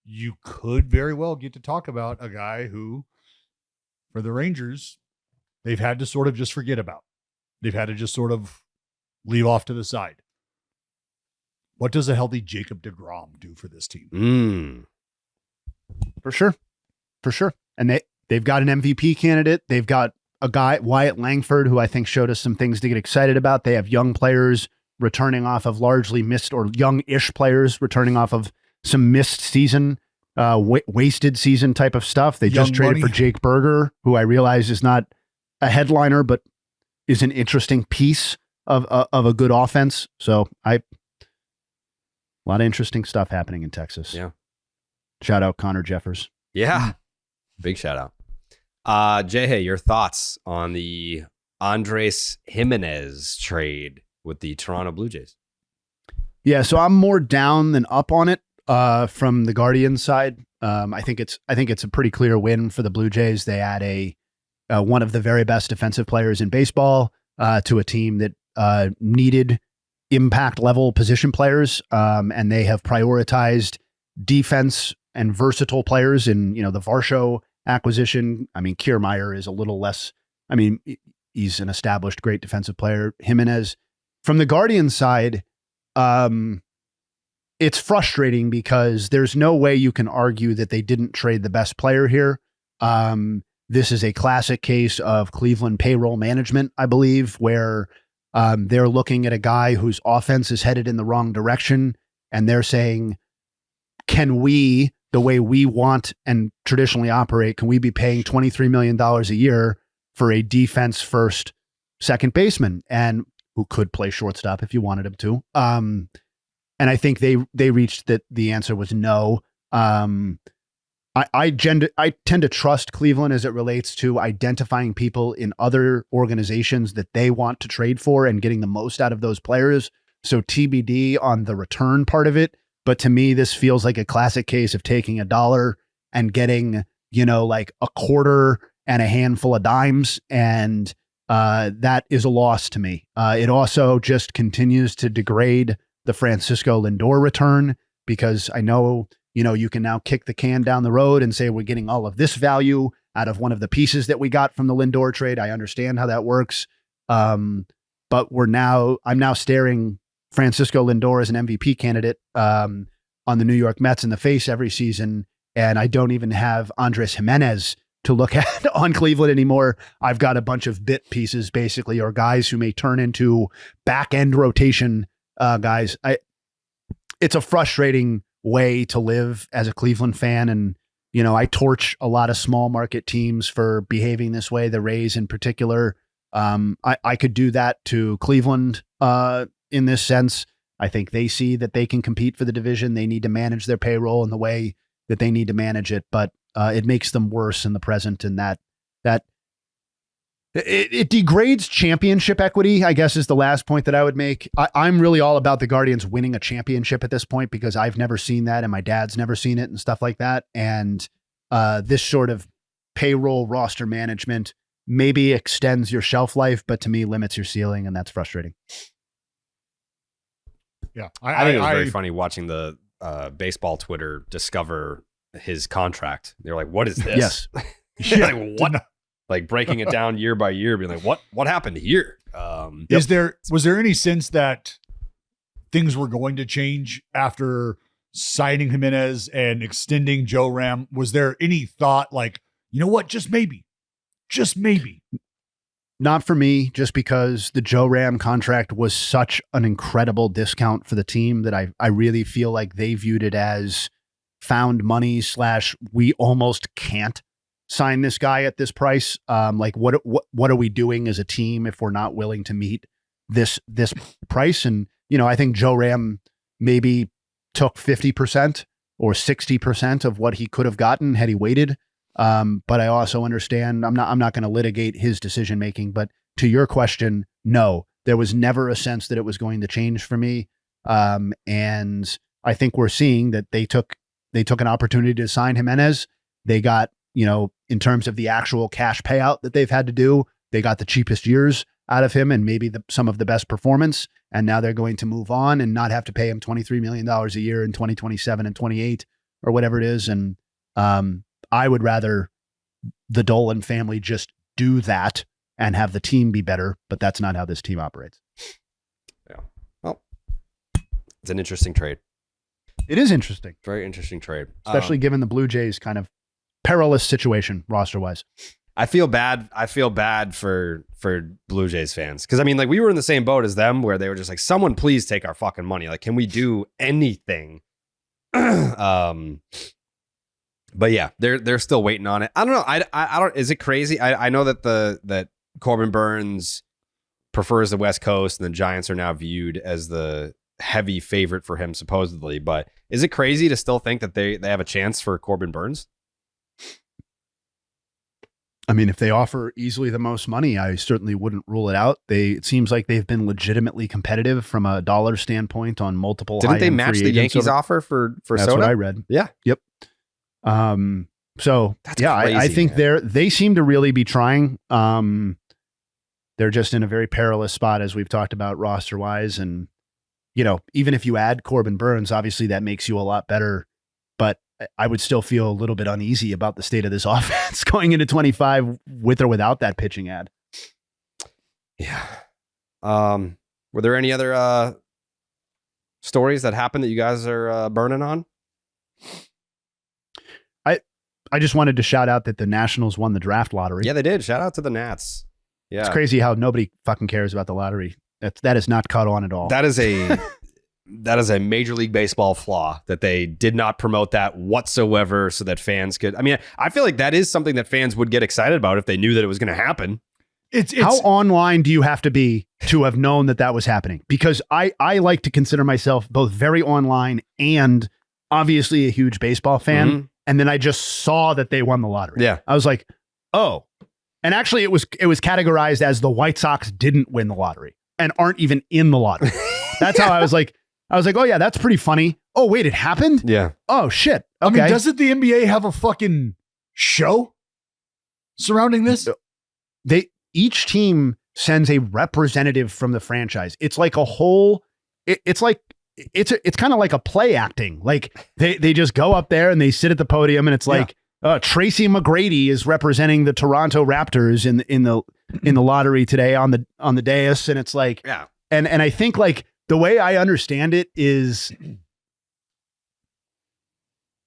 you could very well get to talk about a guy who, for the Rangers, they've had to sort of just forget about. They've had to just sort of leave off to the side. What does a healthy Jacob deGrom do for this team? For sure. And they've got an MVP candidate. They've got a guy, Wyatt Langford, who I think showed us some things to get excited about. They have young players returning off of largely missed, or young-ish players returning off of some missed season, wasted season type of stuff. They just traded for Jake Berger, who I realize is not a headliner, but is an interesting piece of a good offense. So a lot of interesting stuff happening in Texas. Yeah. Shout out Connor Jeffers. Yeah. Big shout out. Jay, your thoughts on the Andres Jimenez trade with the Toronto Blue Jays? Yeah, so I'm more down than up on it from the Guardians side. I think it's a pretty clear win for the Blue Jays. They add one of the very best defensive players in baseball to a team that needed impact level position players, and they have prioritized defense and versatile players in, the Varsho acquisition. I mean, Kiermaier is a little less, he's an established great defensive player. Jimenez. From the Guardians side, it's frustrating because there's no way you can argue that they didn't trade the best player here. This is a classic case of Cleveland payroll management, I believe, where they're looking at a guy whose offense is headed in the wrong direction, and they're saying, can we, the way we want and traditionally operate, can we be paying $23 million a year for a defense first second baseman, and who could play shortstop if you wanted him to? And I think they reached that the answer was no. I tend to trust Cleveland as it relates to identifying people in other organizations that they want to trade for and getting the most out of those players. So TBD on the return part of it. But to me, this feels like a classic case of taking $1 and getting, like a quarter and a handful of dimes. And that is a loss to me. It also just continues to degrade the Francisco Lindor return, because I know, you can now kick the can down the road and say we're getting all of this value out of one of the pieces that we got from the Lindor trade. I understand how that works. But I'm now staring Francisco Lindor as an MVP candidate on the New York Mets in the face every season. And I don't even have Andres Jimenez to look at on Cleveland anymore. I've got a bunch of bit pieces basically, or guys who may turn into back end rotation guys. It's a frustrating way to live as a Cleveland fan. And, I torch a lot of small market teams for behaving this way, the Rays in particular. I could do that to Cleveland in this sense. I think they see that they can compete for the division. They need to manage their payroll in the way that they need to manage it, but it makes them worse in the present, and that it degrades championship equity, I guess, is the last point that I would make. I'm really all about the Guardians winning a championship at this point, because I've never seen that and my dad's never seen it and stuff like that. And this sort of payroll roster management maybe extends your shelf life, but to me limits your ceiling, and that's frustrating. Yeah. I think it was very funny watching the baseball Twitter discover his contract. They're like, what is this? Yes. Like, what? Like breaking it down year by year, being like, what happened here? Was there any sense that things were going to change after signing Jimenez and extending Joe Ram? Was there any thought like, just maybe? Not for me, just because the Joe Ram contract was such an incredible discount for the team that I really feel like they viewed it as found money / we almost can't sign this guy at this price. Like what are we doing as a team if we're not willing to meet this price? And, I think Joe Ram maybe took 50% or 60% of what he could have gotten had he waited. But I also understand I'm not going to litigate his decision making, but to your question, no, there was never a sense that it was going to change for me. And I think we're seeing that they took an opportunity to sign Jimenez. They got, in terms of the actual cash payout that they've had to do, they got the cheapest years out of him and maybe some of the best performance. And now they're going to move on and not have to pay him $23 million a year in 2027 and 28 or whatever it is. And I would rather the Dolan family just do that and have the team be better, but that's not how this team operates. Yeah. Well, it's an interesting trade. It is interesting. Very interesting trade. Especially given the Blue Jays kind of perilous situation roster wise. I feel bad for Blue Jays fans. Cause we were in the same boat as them where they were just like, someone please take our fucking money. Like, can we do anything? But yeah, they're still waiting on it. I don't know. I don't, is it crazy? I know that Corbin Burns prefers the West Coast and the Giants are now viewed as the heavy favorite for him supposedly, but is it crazy to still think that they have a chance for Corbin Burns? If they offer easily the most money, I certainly wouldn't rule it out. It seems like they've been legitimately competitive from a dollar standpoint on multiple. Didn't they match the Yankees offer for That's Soto? What I read. Yeah. Yep. So that's yeah, crazy, I think they seem to really be trying. They're just in a very perilous spot, as we've talked about roster wise. And even if you add Corbin Burns, obviously that makes you a lot better. But I would still feel a little bit uneasy about the state of this offense going into 25 with or without that pitching ad. Yeah. Were there any other stories that happened that you guys are burning on? I just wanted to shout out that the Nationals won the draft lottery. Yeah, they did. Shout out to the Nats. Yeah. It's crazy how nobody fucking cares about the lottery. That is not caught on at all. That is a Major League Baseball flaw that they did not promote that whatsoever so that fans could. I mean, I feel like that is something that fans would get excited about if they knew that it was going to happen. It's how online do you have to be to have known that was happening? Because I like to consider myself both very online and obviously a huge baseball fan. Mm-hmm. And then I just saw that they won the lottery. Yeah. I was like, oh. And actually it was categorized as the White Sox didn't win the lottery and aren't even in the lottery. That's how I was like, oh yeah, that's pretty funny. Oh wait, it happened? Yeah. Oh shit. Okay. I mean, doesn't the NBA have a fucking show surrounding this? Each team sends a representative from the franchise. It's like a whole, it's kind of like a play acting. Like they just go up there and they sit at the podium and it's like Tracy McGrady is representing the Toronto Raptors in the lottery today on the dais. And it's like, and I think like the way I understand it is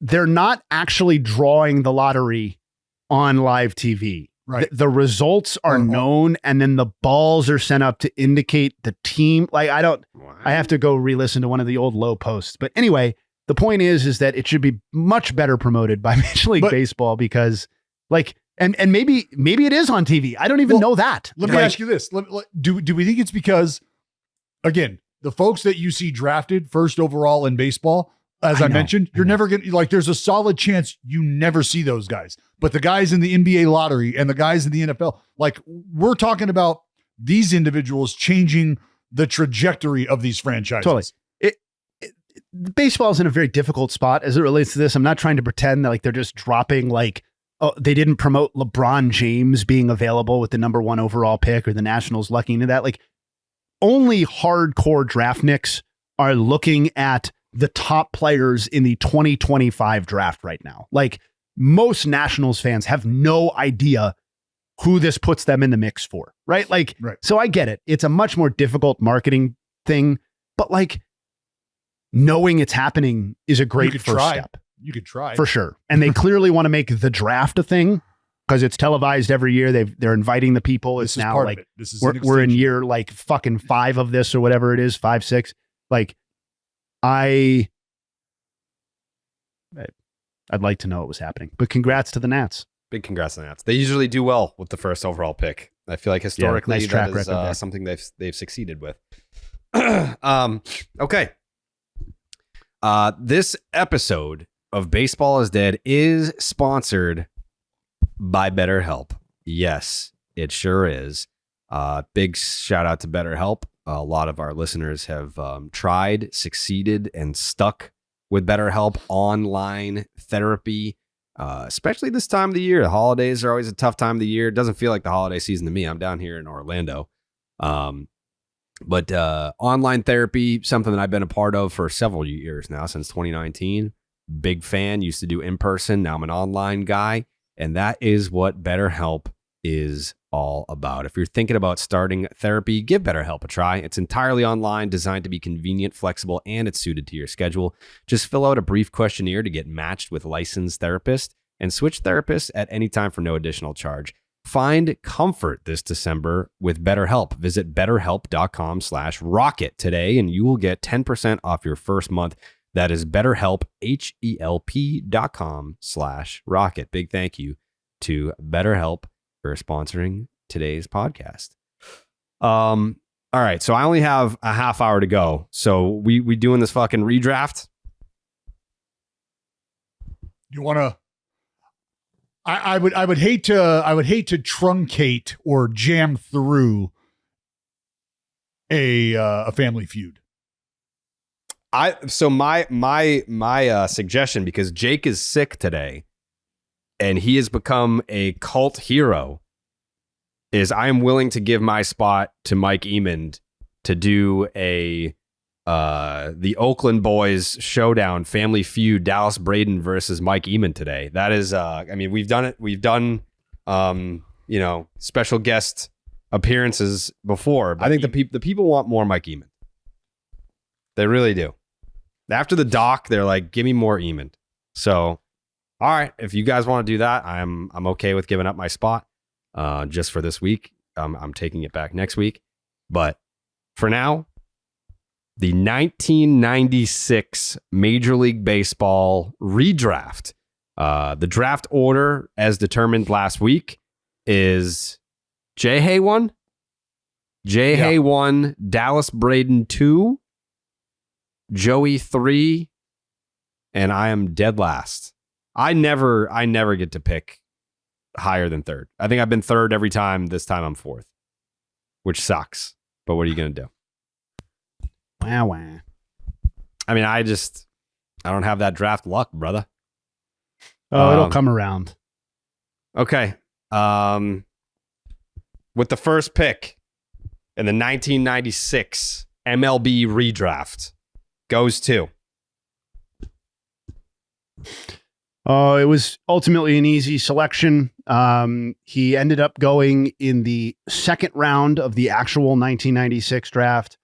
they're not actually drawing the lottery on live TV. Right. The results are known, and then the balls are sent up to indicate the team. Like I have to go re-listen to one of the old low posts. But anyway, the point is that it should be much better promoted by Major League Baseball because like, and maybe it is on TV. I don't even know that. Let me ask you this. Do we think it's because, again, the folks that you see drafted first overall in baseball, as I mentioned, you're never going to, like, there's a solid chance you never see those guys. But the guys in the NBA lottery and the guys in the NFL, like, we're talking about these individuals changing the trajectory of these franchises. Totally. Baseball is in a very difficult spot as it relates to this. I'm not trying to pretend that like they're just dropping like, oh, they didn't promote LeBron James being available with the number 1 overall pick or the Nationals lucky into that. Like, only hardcore draft nicks are looking at the top players in the 2025 draft right now. Like, most Nationals fans have no idea who this puts them in the mix for, right? Like, So I get it. It's a much more difficult marketing thing, but like knowing it's happening is a great first step. You could try for sure. And they clearly want to make the draft a thing because it's televised every year. They're inviting the people. It's now like we're in year like fucking 5 of this or whatever it is, 5, 6. Like I'd like to know what was happening, but congrats to the Nats. Big congrats to the Nats. They usually do well with the first overall pick. I feel like historically nice track that is something they've succeeded with. Okay. This episode of Baseball is Dead is sponsored by BetterHelp. Yes, it sure is. Big shout out to BetterHelp. A lot of our listeners have tried, succeeded, and stuck with BetterHelp online therapy, especially this time of the year. The holidays are always a tough time of the year. It doesn't feel like the holiday season to me. I'm down here in Orlando. But online therapy, something that I've been a part of for several years now, since 2019. Big fan, used to do in person. Now I'm an online guy. And that is what BetterHelp is all about. If you're thinking about starting therapy, give BetterHelp a try. It's entirely online, designed to be convenient, flexible, and it's suited to your schedule. Just fill out a brief questionnaire to get matched with a licensed therapist and switch therapists at any time for no additional charge. Find comfort this December with BetterHelp. Visit betterhelp.com/rocket today, and you will get 10% off your first month. That is BetterHelp, HELP.com/rocket. Big thank you to BetterHelp for sponsoring today's podcast. All right, so I only have a half hour to go. So we doing this fucking redraft? You want to? I would hate to truncate or jam through a Family Feud. So my suggestion, because Jake is sick today and he has become a cult hero, is I am willing to give my spot to Mike Emond to do a the Oakland boys showdown, family feud, Dallas Braden versus Mike Eamon today. That is, we've done it. We've done, special guest appearances before. But I think the people want more Mike Eamon. They really do. After the doc, they're like, give me more Eamon. So, all right, if you guys want to do that, I'm okay with giving up my spot just for this week. I'm taking it back next week. But for now, the 1996 Major League Baseball redraft. The draft order, as determined last week, is J-Hay 1, J-Hay 1, Dallas Braden 2, Joey 3, and I am dead last. I never get to pick higher than third. I think I've been third every time. This time I'm fourth, which sucks. But what are you going to do? Wow. I mean, I don't have that draft luck, brother. Oh, it'll come around. Okay. With the first pick in the 1996 MLB redraft goes to. It was ultimately an easy selection. He ended up going in the second round of the actual 1996 draft.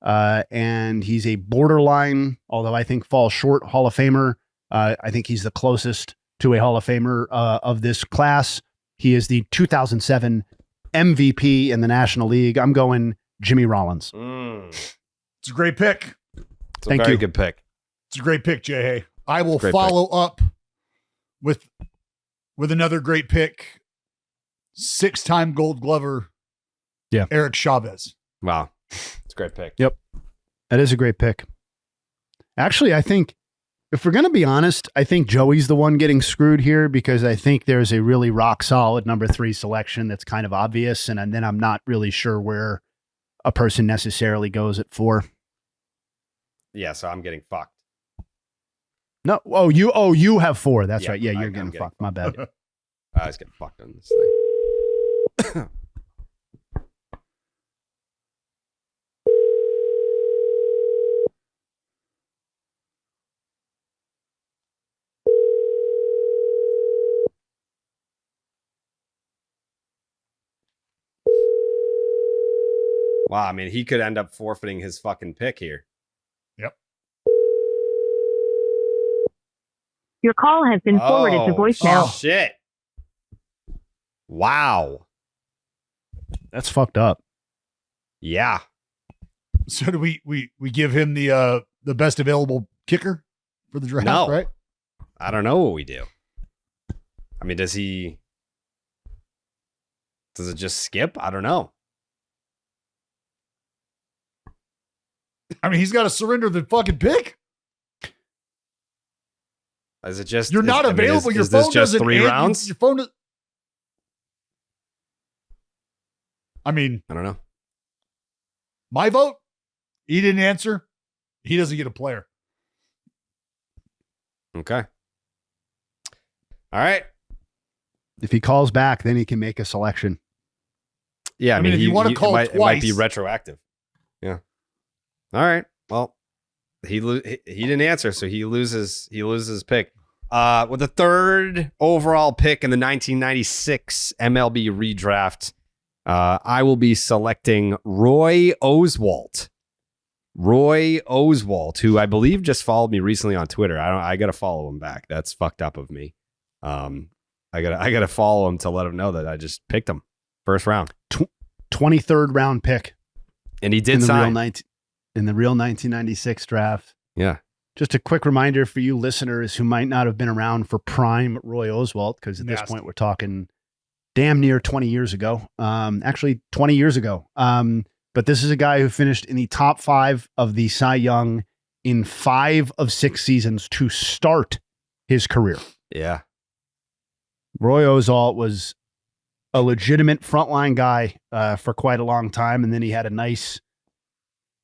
And he's a borderline, although I think falls short, Hall of Famer. I think he's the closest to a Hall of Famer of this class. He is the 2007 MVP in the National League. I'm going Jimmy Rollins. It's a great pick. It's a very good pick. It's a great pick, Jay. I will follow up with another great pick. 6-time Gold Glover. Yeah. Eric Chavez. Wow. It's a great pick. Yep. That is a great pick. Actually, I think if we're going to be honest, I think Joey's the one getting screwed here because I think there's a really rock solid number 3 selection that's kind of obvious. And then I'm not really sure where a person necessarily goes at 4. Yeah. So I'm getting fucked. No. You have 4. That's right. Yeah. You're getting fucked. My bad. I was getting fucked on this thing. Wow, I mean, he could end up forfeiting his fucking pick here. Yep. Your call has been forwarded to voicemail. Oh, shit. Wow. That's fucked up. Yeah. So do we give him the best available kicker for the draft, No. right? I don't know what we do. I mean, does it just skip? I don't know. I mean, he's got to surrender the fucking pick. Is it just you're not available? Your is phone this just doesn't 3 rounds? Your phone. I mean, I don't know. My vote. He didn't answer. He doesn't get a player. Okay. All right. If he calls back, then he can make a selection. Yeah, I mean, if you want to call it might be twice- retroactive. Yeah. All right. Well, he didn't answer, so he loses his pick. With the third overall pick in the 1996 MLB redraft, I will be selecting Roy Oswalt. Roy Oswalt, who I believe just followed me recently on Twitter. I got to follow him back. That's fucked up of me. I gotta follow him to let him know that I just picked him first round, 23rd round pick, and he did sign in the real 1996 draft. Yeah. Just a quick reminder for you listeners who might not have been around for prime Roy Oswalt, because at this point we're talking damn near 20 years ago. Actually 20 years ago. But this is a guy who finished in the top 5 of the Cy Young in 5 of 6 seasons to start his career. Yeah. Roy Oswalt was a legitimate frontline guy for quite a long time, and then he had a nice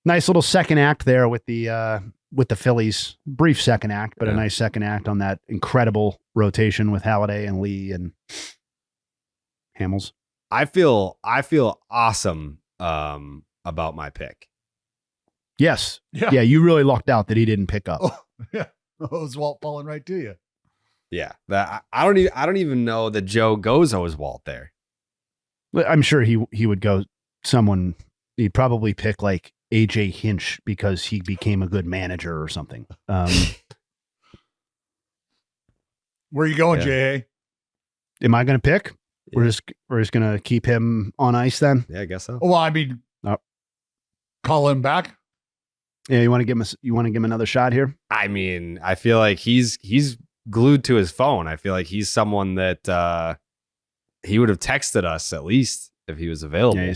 little second act there with the Phillies. Brief second act, but a nice second act on that incredible rotation with Halladay and Lee and Hamels. I feel awesome about my pick. Yes. Yeah. Yeah, you really lucked out that he didn't pick up. Oh, yeah. It was Walt falling right to you. Yeah. I don't even know that Joe Gozo is Walt there. I'm sure he would go someone. He'd probably pick like AJ Hinch because he became a good manager or something. Where are you going, Yeah. J.A.? Am I going to pick? Yeah. We're just going to keep him on ice then. Yeah, I guess so. Well, I mean, call him back. Yeah, you want to give him another shot here? I mean, I feel like he's glued to his phone. I feel like he's someone that he would have texted us at least if he was available.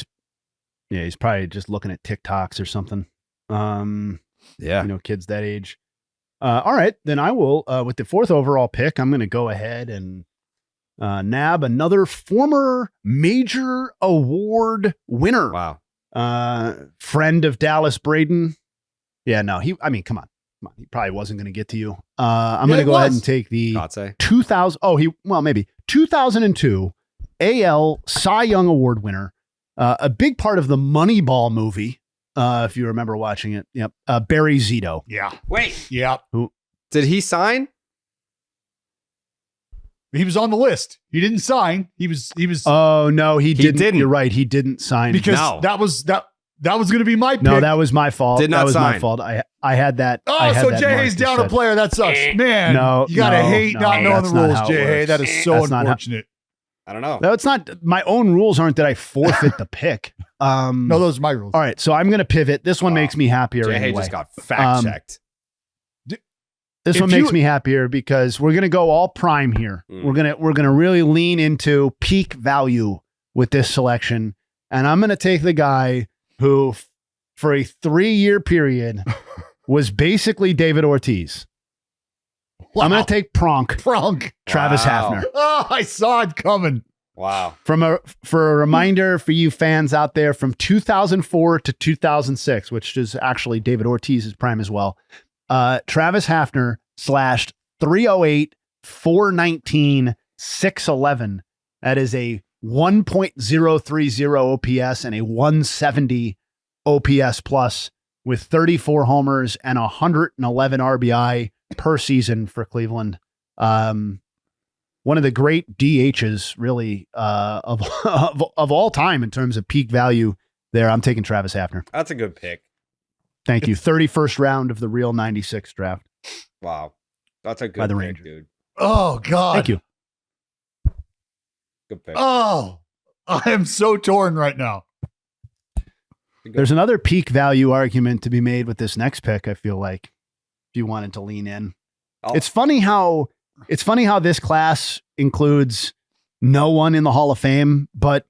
Yeah, he's probably just looking at TikToks or something. Yeah. Kids that age. All right, then I will, with the 4th overall pick, I'm going to go ahead and nab another former major award winner. Wow. Friend of Dallas Braden. Yeah, no, come on. He probably wasn't going to get to you. I'm going to go ahead and take the Crochet. 2002 AL Cy Young Award winner. A big part of the Moneyball movie, if you remember watching it. Yep. Barry Zito. Yeah. Wait. Yeah. Did he sign? He was on the list. He didn't sign. He was. Oh no, he didn't. You're right. He didn't sign because that was going to be my pick. No, that was my fault. Did not that was sign. my fault. I had that. Oh, so Jay's down a player. That sucks, man. No, you gotta hate not knowing the rules, Jay. That is so unfortunate. I don't know. No, it's not. My own rules aren't that I forfeit the pick. No, those are my rules. All right, so I'm going to pivot. This one makes me happier. Jay anyway. just got fact checked. This one makes me happier because we're going to go all prime here. We're gonna really lean into peak value with this selection, and I'm going to take the guy who, for a 3-year period, was basically David Ortiz. Wow. I'm going to take Pronk. Travis Hafner. Oh, I saw it coming. Wow. For a reminder for you fans out there, from 2004 to 2006, which is actually David Ortiz's prime as well. Travis Hafner slashed 308, 419, 611. That is a 1.030 OPS and a 170 OPS plus with 34 homers and 111 RBI per season for Cleveland. One of the great DHs really of all time in terms of peak value there. I'm taking Travis Hafner. That's a good pick. Thank you. 31st round of the real 96 draft. Wow. That's a good By the pick, Rangers. dude. Oh, God. Thank you. Good pick. Oh, I am so torn right now. There's another peak value argument to be made with this next pick, I feel like, if you wanted to lean in. It's funny how this class includes no one in the Hall of Fame, but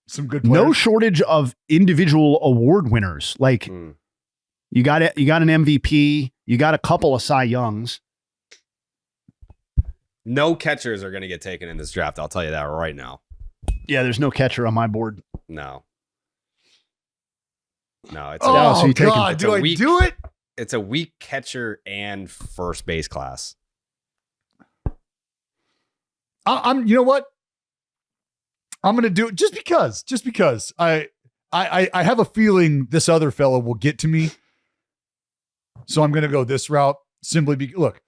some good players. No shortage of individual award winners. Like you got an MVP, you got a couple of Cy Youngs. No catchers are going to get taken in this draft. I'll tell you that right now. Yeah, there's no catcher on my board. No. It's God, do I do it? It's a weak catcher and first base class. You know what? I'm going to do it just because I have a feeling this other fellow will get to me. So I'm going to go this route simply look,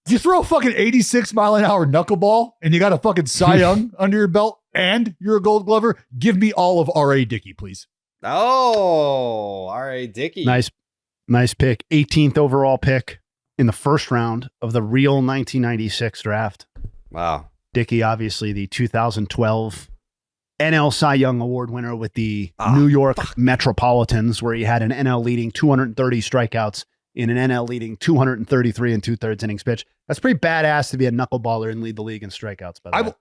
you throw a fucking 86-mile-an-hour knuckleball and you got a fucking Cy Young under your belt and you're a Gold Glover. Give me all of R.A. Dickey, please. Oh, R.A. Dickey. Nice pick. 18th overall pick in the first round of the real 1996 draft. Wow. Dickey, obviously the 2012 NL Cy Young Award winner with the New York Metropolitans, where he had an NL leading 230 strikeouts in an NL leading 233 and 2/3 innings pitch. That's pretty badass to be a knuckleballer and lead the league in strikeouts. By the way,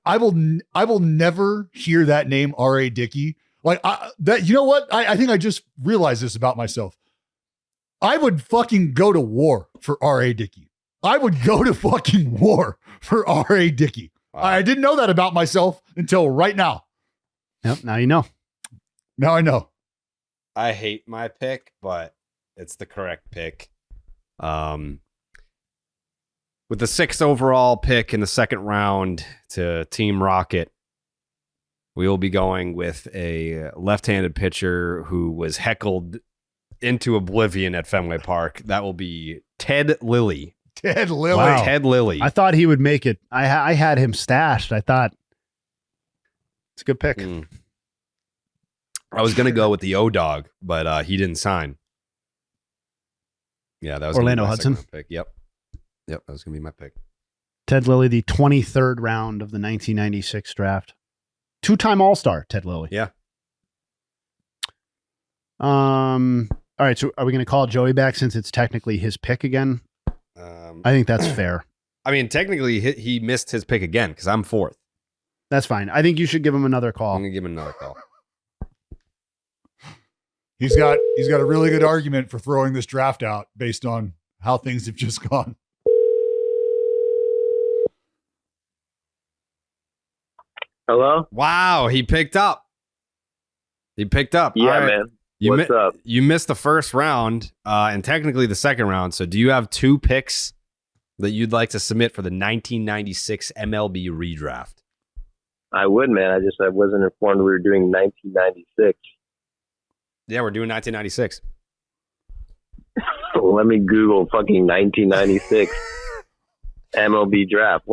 I will never hear that name, R.A. Dickey. Like that. You know what? I think I just realized this about myself. I would fucking go to war for R.A. Dickey. I would go to fucking war for R.A. Dickey. Wow. I didn't know that about myself until right now. Yep. Now you know. Now I know. I hate my pick, but it's the correct pick. With the 6th overall pick in the second round to Team Rocket, we will be going with a left-handed pitcher who was heckled into oblivion at Fenway Park. That will be Ted Lilly. Ted Lilly. Wow. Ted Lilly. I thought he would make it. I had him stashed. I thought it's a good pick. I was going to go with the O-Dog, but he didn't sign. Yeah, that was Orlando gonna be my Hudson. second round pick. Yep, that was going to be my pick. Ted Lilly, the 23rd round of the 1996 draft. 2-time All-Star, Ted Lilly. Yeah. All right, so are we going to call Joey back since it's technically his pick again? I think that's fair. I mean, technically, he missed his pick again because I'm fourth. That's fine. I think you should give him another call. I'm going to give him another call. He's got a really good argument for throwing this draft out based on how things have just gone. Hello? Wow, he picked up. Yeah, All right. man. You What's up? You missed the first round and technically the second round. So do you have 2 picks that you'd like to submit for the 1996 MLB redraft? I would, man. I wasn't informed we were doing 1996. Yeah, we're doing 1996. Let me Google fucking 1996 MLB draft.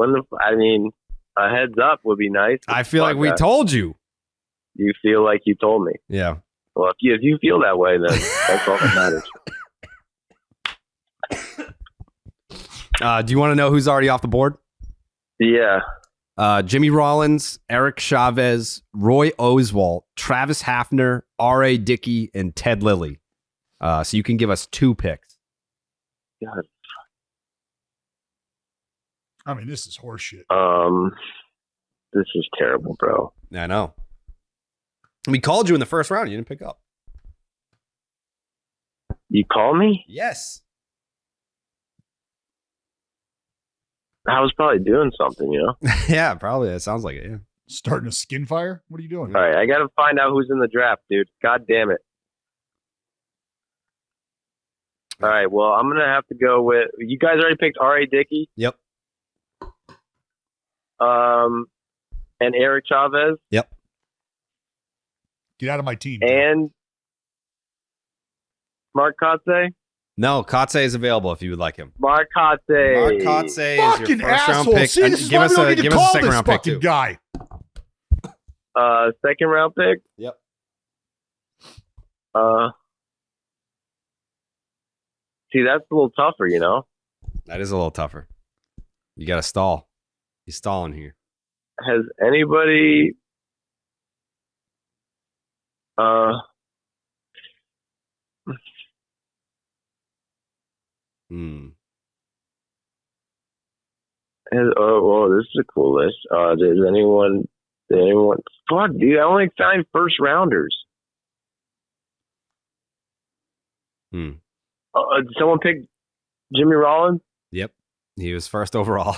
A heads up would be nice. I feel like we told you. You feel like you told me. Yeah. Well, if you feel that way, then that's all that matters. Do you want to know who's already off the board? Yeah. Jimmy Rollins, Eric Chavez, Roy Oswalt, Travis Hafner, R.A. Dickey, and Ted Lilly. So you can give us 2 picks. God. I mean, this is horseshit. This is terrible, bro. I know. We called you in the first round. You didn't pick up. You call me? Yes. I was probably doing something, you know? Yeah, probably. That sounds like it. Yeah. Starting a skin fire? What are you doing? All right, I got to find out who's in the draft, dude. God damn it. All right, well, I'm going to have to go with... You guys already picked R.A. Dickey? Yep. And Eric Chavez? Yep. Get out of my team. And Mark Kotze? No, Kotze is available if you would like him. Mark Kotze. Mark Kotze is your Fucking first round asshole. pick. See, this is Give why us we don't a need to give us a call second this round pick fucking too. guy. Second round pick? Yep. See, that's a little tougher, you know? That is a little tougher. You got to stall. He's stalling here. Has anybody... this is a cool list. Does anyone... Fuck, dude, I only signed first rounders. Someone picked Jimmy Rollins? Yep. He was first overall.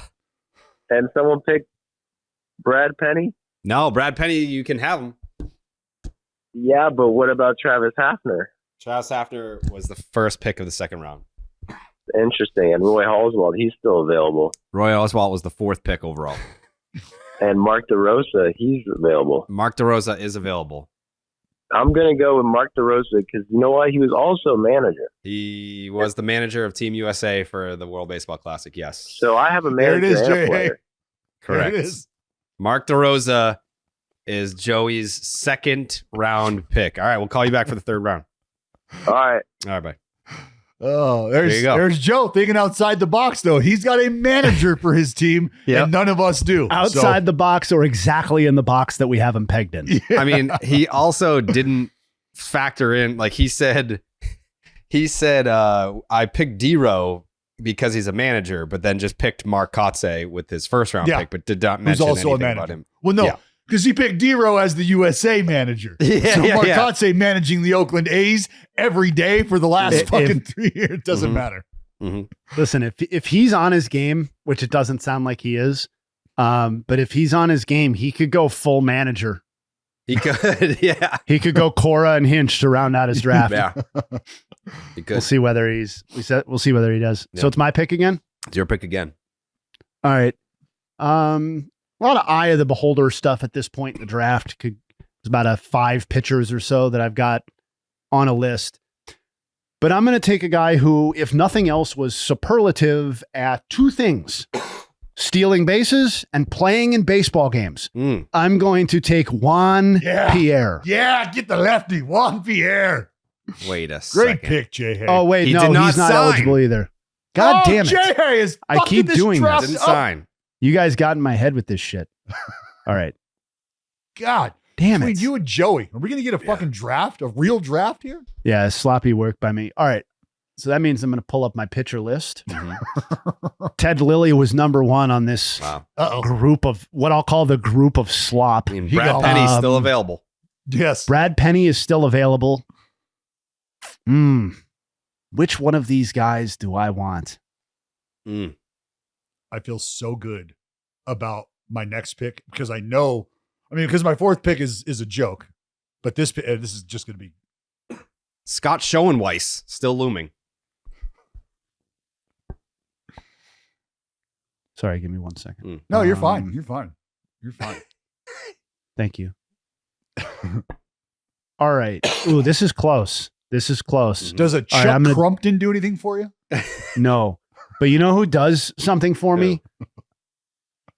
And someone picked Brad Penny? No, Brad Penny, you can have him. Yeah, but what about Travis Hafner? Travis Hafner was the first pick of the second round. Interesting. And Roy Oswalt, he's still available. Roy Oswalt was the 4th pick overall. And Mark DeRosa, he's available. Mark DeRosa is available. I'm going to go with Mark DeRosa because you know why? He was also manager. He was the manager of Team USA for the World Baseball Classic, yes. So I have a manager There it is, and a Jay. player. Correct. There it is. Mark DeRosa is Joey's second round pick. All right, we'll call you back for the third round. All right. All right, bye. Oh, There you go. there's Joe thinking outside the box, though. He's got a manager for his team, Yep. and none of us do. Outside the box or exactly in the box that we have him pegged in. I mean, he also didn't factor in, like he said, I picked D-Row because he's a manager, but then just picked Mark Kotze with his first round Yeah. pick, but did not Who's mention also a anything manager. about him. Well, no, Yeah. because he picked D-Row as the USA manager. Yeah, so yeah, Mark yeah. Kotze managing the Oakland A's every day for the last If- fucking 3 years. It doesn't Mhm. matter. Listen, if he's on his game, which it doesn't sound like he is, but if he's on his game, he could go full manager. He could, yeah. He could go Cora and Hinch to round out his draft. Yeah. He could. We'll see whether we'll see whether he does. Yeah. So it's my pick again. It's your pick again. All right. A lot of eye of the beholder stuff at this point in the draft. There's about 5 pitchers or so that I've got on a list. But I'm going to take a guy who, if nothing else, was superlative at two things: stealing bases and playing in baseball games. I'm going to take Juan Pierre. Yeah, get the lefty, Juan Pierre. Wait a second. Great pick, Jay. Oh, wait, He no, did not he's not sign. eligible either. God damn it. Jay is I keep doing this. Didn't sign. You guys got in my head with this shit. All right. God damn between it. you and Joey, are we going to get a fucking draft, a real draft here? Yeah, sloppy work by me. All right. So that means I'm going to pull up my pitcher list. Ted Lilly was number one on this group of what I'll call the group of slop. I mean, Brad Penny's still available. Yes. Brad Penny is still available. Which one of these guys do I want? I feel so good about my next pick because I know, because my fourth pick is a joke, but this is just going to be Scott Schoenweiss, still looming. Sorry, give me 1 second. No, you're fine. You're fine. You're fine. Thank you. All right. Ooh, this is close. This is close. Does a Chuck Crumpton do anything for you? No. But you know who does something for me?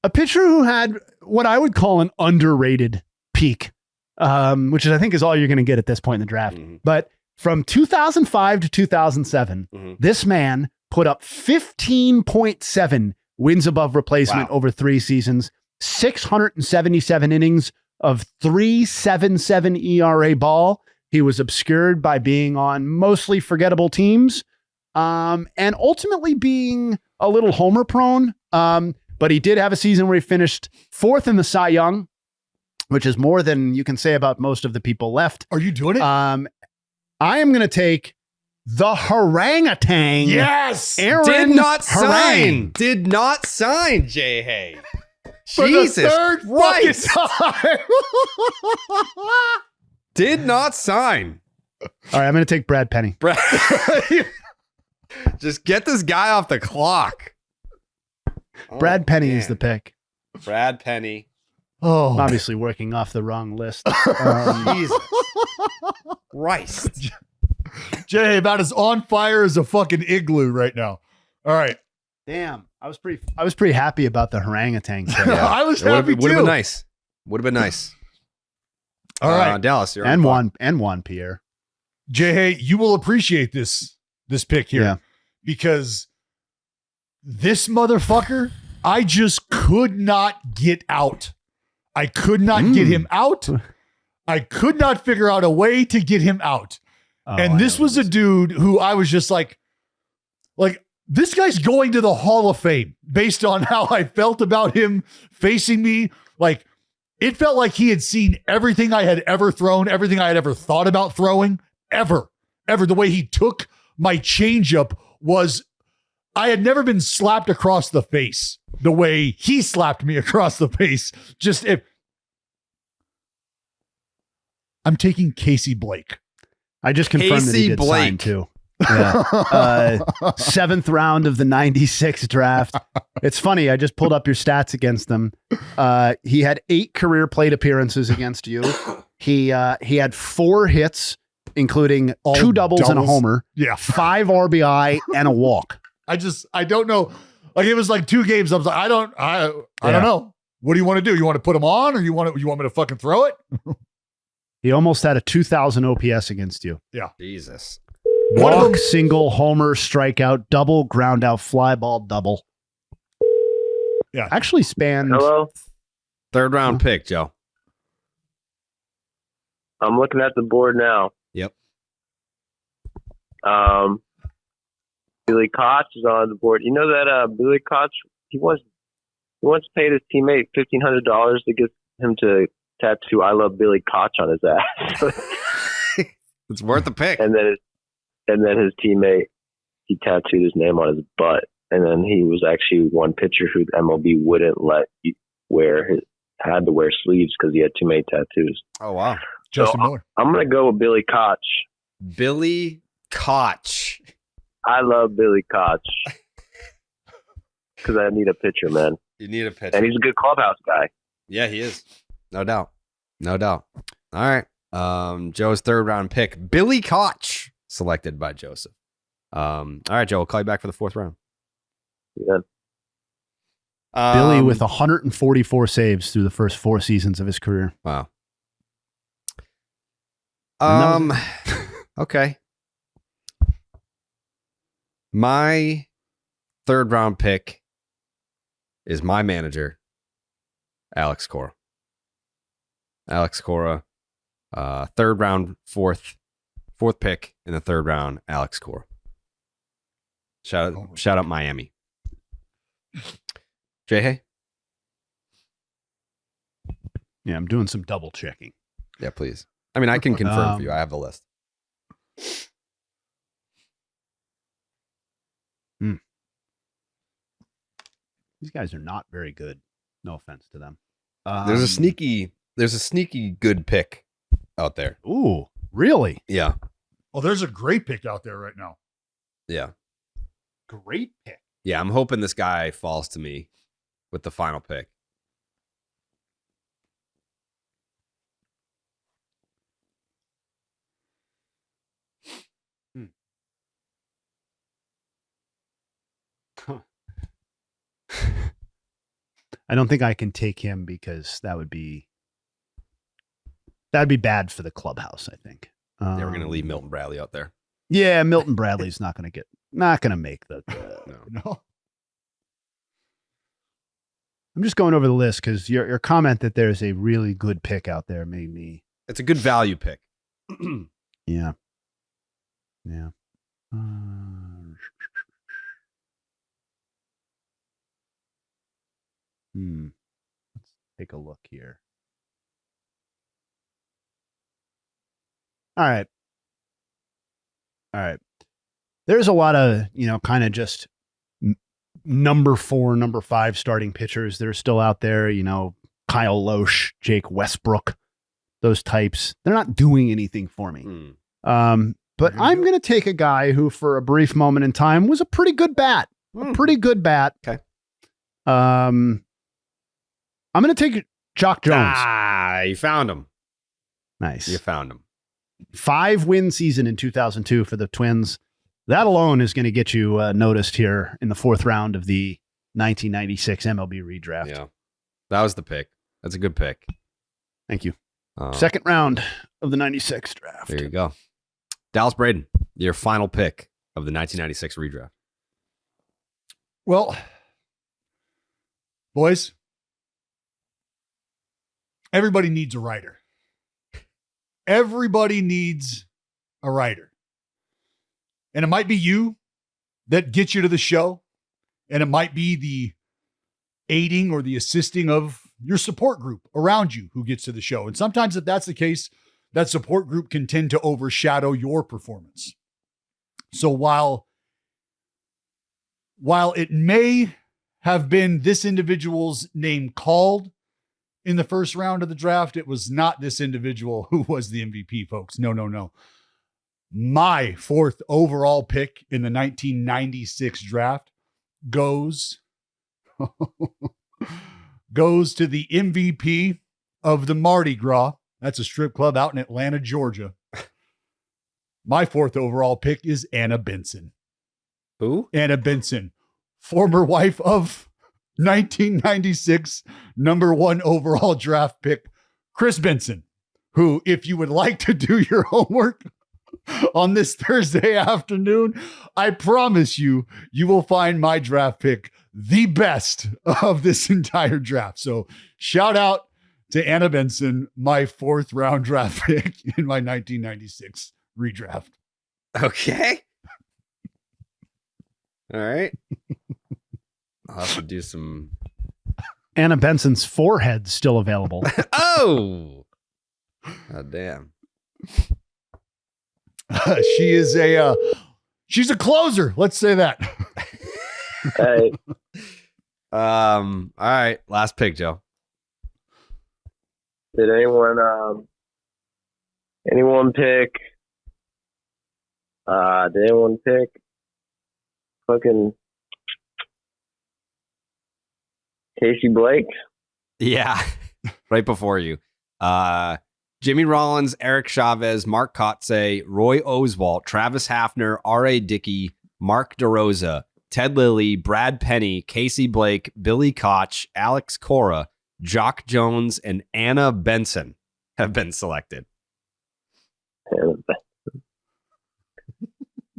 A pitcher who had what I would call an underrated peak, which is, I think, is all you're going to get at this point in the draft. But from 2005 to 2007, this man put up 15.7 wins above replacement over 3 seasons, 677 innings of 3.77 ERA ball. He was obscured by being on mostly forgettable teams, and ultimately being a little homer prone. But he did have a season where he finished 4th in the Cy Young, which is more than you can say about most of the people left. Are you doing it? I am going to take the orangutan. Yes. Aaron Did not sign. Harang. Did not sign, Jay Hay. For Jesus the third Christ. fucking time. Did not sign. All right, I'm going to take Brad Penny. Just get this guy off the clock. Brad Penny is the pick. Brad Penny. Oh, Obviously working off the wrong list. Jesus Christ. Jay, about as on fire as a fucking igloo right now. All right. Damn, I was pretty happy about the orangutan. I was happy too. Would have been nice. Would have been nice. All right, Dallas. You're and on Juan Pierre. Jay, you will appreciate this pick here. Yeah. Because this motherfucker, I just could not get out. I could not get him out. I could not figure out a way to get him out. And this was a dude who I was just like, this guy's going to the Hall of Fame based on how I felt about him facing me. Like, it felt like he had seen everything I had ever thrown, everything I had ever thought about throwing, ever. The way he took my changeup was, I had never been slapped across the face the way he slapped me across the face. I'm taking Casey Blake. I just confirmed that he did sign too. Yeah. 7th round of the 96 draft. It's funny. I just pulled up your stats against them. He had 8 career plate appearances against you. He had 4 hits, including 2 doubles and a homer. Yeah. 5 RBI and a walk. I don't know. Like, it was like 2 games. I was like, I don't know. What do you want to do? You want to put him on, or you want me to fucking throw it? He almost had a 2,000 OPS against you. Yeah. Jesus. Walk, single, homer, strikeout, double, ground out, fly ball, double. Yeah. Actually spanned. Hello? 3rd round pick, Joe. I'm looking at the board now. Yep. Billy Koch is on the board. You know that Billy Koch, he once paid his teammate $1,500 to get him to tattoo "I love Billy Koch" on his ass. It's worth the pick. And then his teammate, he tattooed his name on his butt. And then he was actually one pitcher who the MLB wouldn't let had to wear sleeves because he had too many tattoos. Oh, wow. Justin Miller. I'm going to go with Billy Koch. Billy Koch. I love Billy Koch because I need a pitcher, man. You need a pitcher. And he's a good clubhouse guy. Yeah, he is. No doubt. All right. Joe's 3rd round pick, Billy Koch. selected by Joseph. All right, Joe, we'll call you back for the fourth round. Yeah. Billy with 144 saves through the first 4 seasons of his career. Wow. And Okay. My third round pick is my manager, Alex Cora. Alex Cora, third round, fourth pick in the third round, Alex Cora. Shout out Miami. Jay Hay? Yeah, I'm doing some double checking. Yeah, please. I mean, I can confirm for you. I have the list. These guys are not very good. No offense to them. There's a sneaky good pick out there. Ooh, really? Yeah. Oh, there's a great pick out there right now. Yeah. Great pick. Yeah, I'm hoping this guy falls to me with the final pick. I don't think I can take him because that'd be bad for the clubhouse, I think. Yeah, we're gonna leave Milton Bradley out there. Yeah, Milton Bradley's not gonna make the No. I'm just going over the list because your comment that there's a really good pick out there made me. It's a good value pick. Yeah. Let's take a look here. All right. There's a lot of, kind of just number 4, number 5 starting pitchers that are still out there, Kyle Loesch, Jake Westbrook, those types. They're not doing anything for me. But I'm going to take a guy who, for a brief moment in time, was a pretty good bat. Okay. I'm going to take Jock Jones. You found him. Nice. You found him. 5-win season in 2002 for the Twins. That alone is going to get you noticed here in the 4th round of the 1996 MLB redraft. Yeah. That was the pick. That's a good pick. Thank you. 2nd round of the 96 draft. There you go. Dallas Braden, your final pick of the 1996 redraft. Well, boys, everybody needs a writer. Everybody needs a writer. And it might be you that gets you to the show. And it might be the aiding or the assisting of your support group around you who gets to the show. And sometimes if that's the case, that support group can tend to overshadow your performance. So while it may have been this individual's name called in the first round of the draft, it was not this individual who was the MVP, folks. No. My 4th overall pick in the 1996 draft goes to the MVP of the Mardi Gras. That's a strip club out in Atlanta, Georgia. My 4th overall pick is Anna Benson. Who? Anna Benson, former wife of 1996 number 1 overall draft pick, Chris Benson, who, if you would like to do your homework on this Thursday afternoon, I promise you will find my draft pick the best of this entire draft. So shout out to Anna Benson, my 4th round draft pick in my 1996 redraft. Okay. All right. I'll have to do some. Anna Benson's forehead still available. Oh, damn. She's a closer. Let's say that. Hey, All right. Last pick, Joe. did anyone pick? Did anyone pick fucking Casey Blake? Yeah. Right before you. Jimmy Rollins, Eric Chavez, Mark Kotze, Roy Oswalt, Travis Hafner, R.A. Dickey, Mark DeRosa, Ted Lilly, Brad Penny, Casey Blake, Billy Koch, Alex Cora, Jock Jones, and Anna Benson have been selected.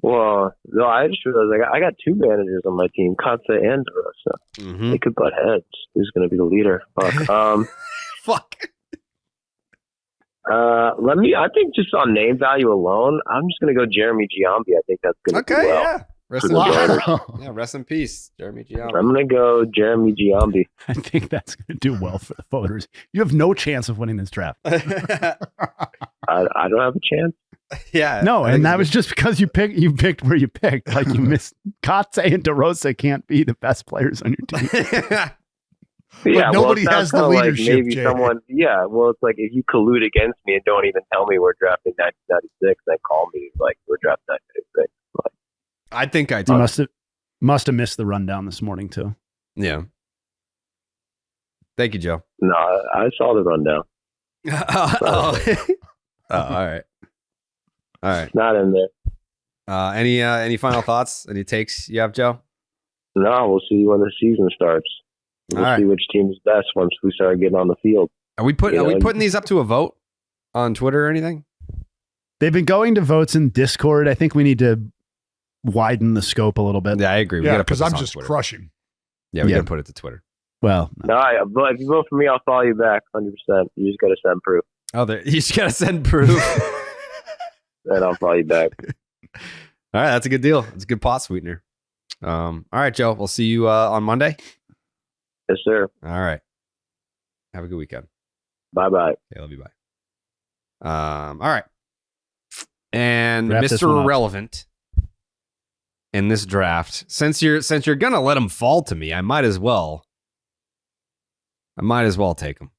Well, no, I just realized I got two managers on my team, Kotze and DeRosa. Mm-hmm. They could butt heads. Who's going to be the leader? Fuck. Fuck. I think just on name value alone, I'm just going to go Jeremy Giambi. I think that's going to do well. Yeah. Rest in peace, Jeremy Giambi. I'm going to go Jeremy Giambi. I think that's going to do well for the voters. You have no chance of winning this draft. I don't have a chance. Yeah. No, and that was just because you picked where you picked. Like you missed Kotze and DeRosa can't be the best players on your team. Yeah, nobody has the leadership. Like maybe someone. Yeah, well, it's like if you collude against me and don't even tell me we're drafting 1996, then call me like we're drafting 1996. Like, I think I You must have missed the rundown this morning too. Yeah. Thank you, Joe. No, I saw the rundown. All right. All right. It's not in there. Any final thoughts? Any takes you have, Joe? No, we'll see when the season starts. We'll see which team is best once we start getting on the field. Are we putting these up to a vote on Twitter or anything? They've been going to votes in Discord. I think we need to widen the scope a little bit. Yeah, I agree. Yeah, because I'm just crushing. Yeah, we got to put it to Twitter. Well, no, but if you vote for me, I'll follow you back 100%. You just got to send proof. Oh, you just got to send proof. And I'll follow you back. All right, that's a good deal. It's a good pot sweetener. All right, Joe. We'll see you on Monday. Yes, sir. All right. Have a good weekend. Bye-bye. Okay, love you. Bye. All right. And Wrap this Mr. one up. Irrelevant in this draft, since you're gonna let him fall to me, I might as well take him.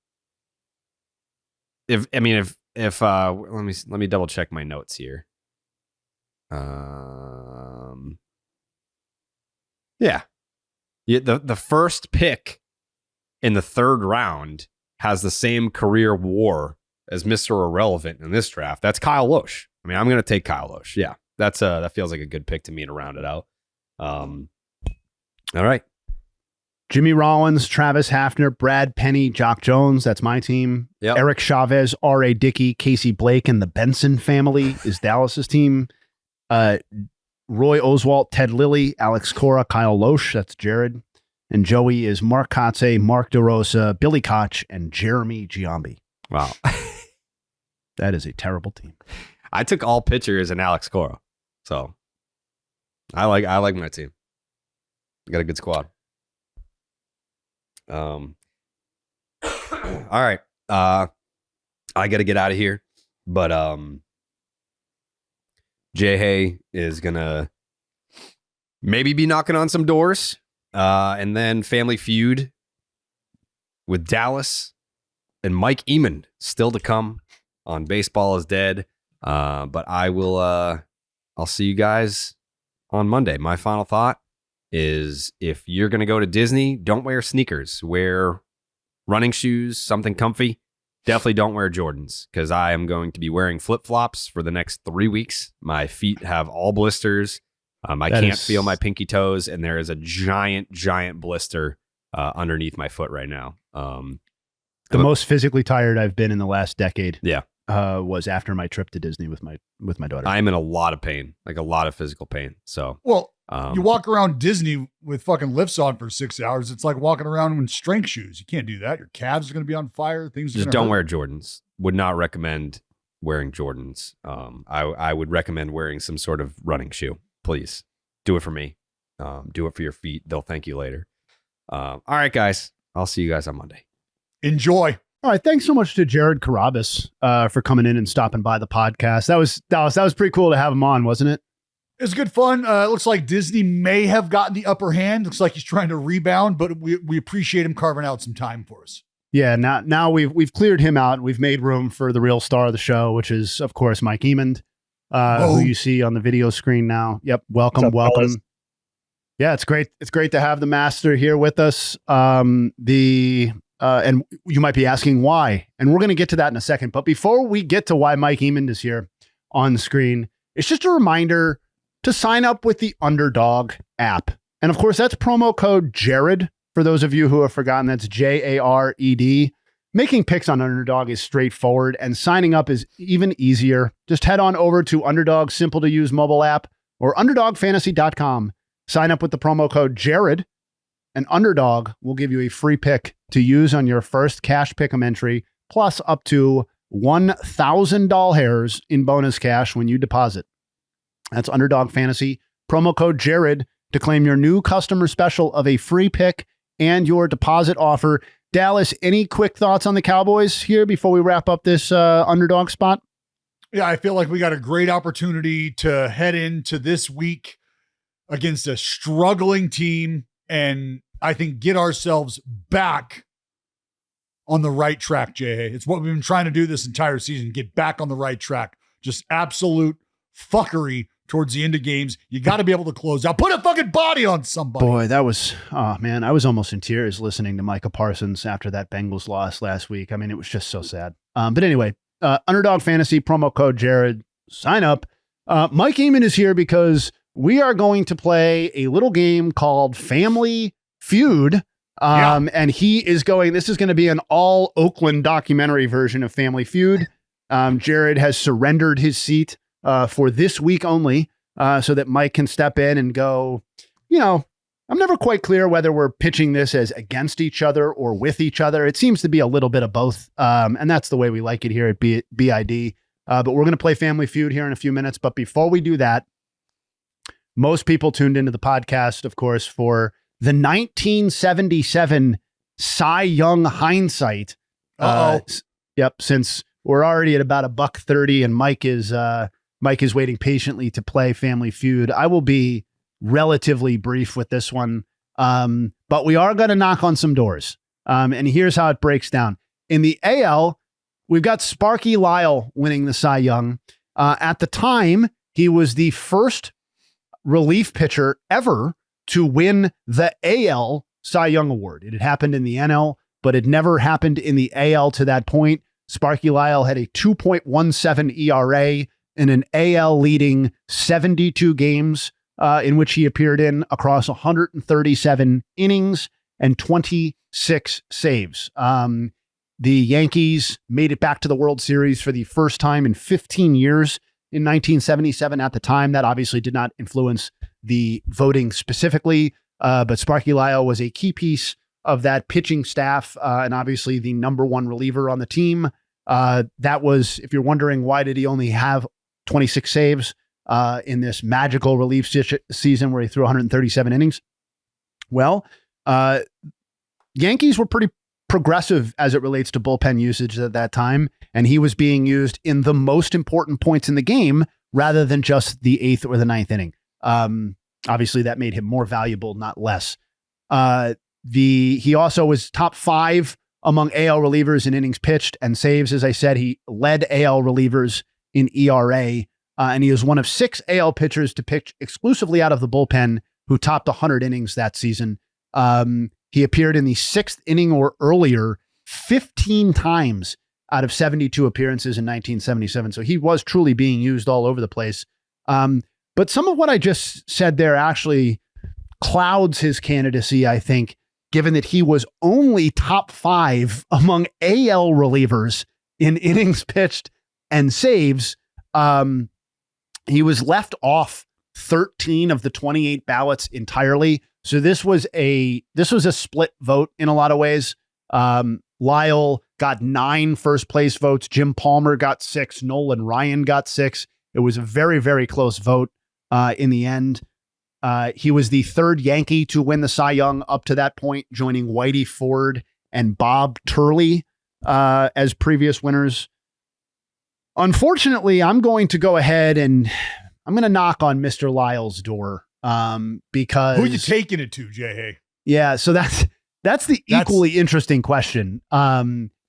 If let me double check my notes here. Yeah. The first pick in the third round has the same career WAR as Mr. Irrelevant in this draft. That's Kyle Loesch. I mean, I'm going to take Kyle Loesch. Yeah, that feels like a good pick to me to round it out. All right. Jimmy Rollins, Travis Hafner, Brad Penny, Jock Jones. That's my team. Yep. Eric Chavez, R.A. Dickey, Casey Blake, and the Benson family is Dallas's team. Roy Oswalt, Ted Lilly, Alex Cora, Kyle Loesch. That's Jared. And Joey is Mark Kotze, Mark DeRosa, Billy Koch, and Jeremy Giambi. Wow. That is a terrible team. I took all pitchers and Alex Cora. So I like my team. Got a good squad. All right. I got to get out of here, but Jay Hay is gonna maybe be knocking on some doors, and then Family Feud with Dallas and Mike Eamon still to come on Baseball is Dead. But I'll see you guys on Monday. My final thought is if you're going to go to Disney, don't wear sneakers. Wear running shoes, something comfy. Definitely don't wear Jordans because I am going to be wearing flip-flops for the next 3 weeks. My feet have all blisters. I can't feel my pinky toes, and there is a giant, giant blister underneath my foot right now. The most physically tired I've been in the last decade. Yeah. Was after my trip to Disney with my daughter. I'm in a lot of pain, like a lot of physical pain. So, well, you walk around Disney with fucking lifts on for 6 hours. It's like walking around in strength shoes. You can't do that. Your calves are going to be on fire. Things just don't wear Jordans. Would not recommend wearing Jordans. I would recommend wearing some sort of running shoe. Please do it for me. Do it for your feet. They'll thank you later. All right, guys. I'll see you guys on Monday. Enjoy. All right. Thanks so much to Jared Carabas for coming in and stopping by the podcast. That was pretty cool to have him on, wasn't it? It was good fun. It looks like Disney may have gotten the upper hand. Looks like he's trying to rebound, but we appreciate him carving out some time for us. Yeah. Now we've cleared him out. We've made room for the real star of the show, which is of course Mike Eamon, who you see on the video screen now. Yep. Welcome. Fellas? Yeah, it's great. It's great to have the master here with us. The And you might be asking why. And we're going to get to that in a second. But before we get to why Mike Eamon is here on the screen, it's just a reminder to sign up with the Underdog app. And of course, that's promo code Jared. For those of you who have forgotten, that's Jared. Making picks on Underdog is straightforward, and signing up is even easier. Just head on over to Underdog's simple-to-use mobile app or UnderdogFantasy.com. Sign up with the promo code Jared, and Underdog will give you a free pick to use on your first cash pick'em entry, plus up to $1,000 in bonus cash when you deposit. That's Underdog Fantasy. Promo code Jared to claim your new customer special of a free pick and your deposit offer. Dallas, any quick thoughts on the Cowboys here before we wrap up this Underdog spot? Yeah, I feel like we got a great opportunity to head into this week against a struggling team and I think get ourselves back on the right track, Jay. It's what we've been trying to do this entire season, get back on the right track. Just absolute fuckery towards the end of games. You got to be able to close out. Put a fucking body on somebody. Boy, that was, oh man, I was almost in tears listening to Micah Parsons after that Bengals loss last week. I mean, it was just so sad. But anyway, Underdog Fantasy, promo code Jared, sign up. Mike Eamon is here because we are going to play a little game called Family Feud. And he is going, this is going to be an all Oakland documentary version of Family Feud. Jared has surrendered his seat for this week only, so that Mike can step in and go, you know, I'm never quite clear whether we're pitching this as against each other or with each other. It seems to be a little bit of both. And that's the way we like it here at BID. But we're going to play Family Feud here in a few minutes. But before we do that, most people tuned into the podcast, of course, for the 1977 Cy Young hindsight. Yep. Since we're already at about $1.30 and Mike is waiting patiently to play Family Feud, I will be relatively brief with this one. But we are going to knock on some doors. And here's how it breaks down. In the AL, we've got Sparky Lyle winning the Cy Young. At the time, he was the first relief pitcher ever to win the AL Cy Young Award. It had happened in the NL, but it never happened in the AL to that point. Sparky Lyle had a 2.17 ERA in an AL leading 72 games in which he appeared in across 137 innings and 26 saves. The Yankees made it back to the World Series for the first time in 15 years in 1977. At the time, that obviously did not influence the voting specifically, but Sparky Lyle was a key piece of that pitching staff and obviously the number one reliever on the team. That was, if you're wondering, why did he only have 26 saves in this magical relief season where he threw 137 innings? Well, Yankees were pretty progressive as it relates to bullpen usage at that time, and he was being used in the most important points in the game rather than just the 8th or the 9th inning. Obviously, that made him more valuable, not less. He also was top 5 among AL relievers in innings pitched and saves. As I said, he led AL relievers in ERA, and he is one of 6 AL pitchers to pitch exclusively out of the bullpen who topped 100 innings that season. He appeared in the 6th inning or earlier 15 times out of 72 appearances in 1977. So he was truly being used all over the place. But some of what I just said there actually clouds his candidacy, I think, given that he was only top 5 among AL relievers in innings pitched and saves. He was left off 13 of the 28 ballots entirely. So this was a split vote in a lot of ways. Lyle got 9 first place votes. Jim Palmer got 6. Nolan Ryan got 6. It was a very, very close vote in the end. He was the 3rd Yankee to win the Cy Young up to that point, joining Whitey Ford and Bob Turley as previous winners. Unfortunately, I'm going to go ahead and I'm going to knock on Mr. Lyle's door because... Who are you taking it to, Jay? Yeah, so that's the equally interesting question,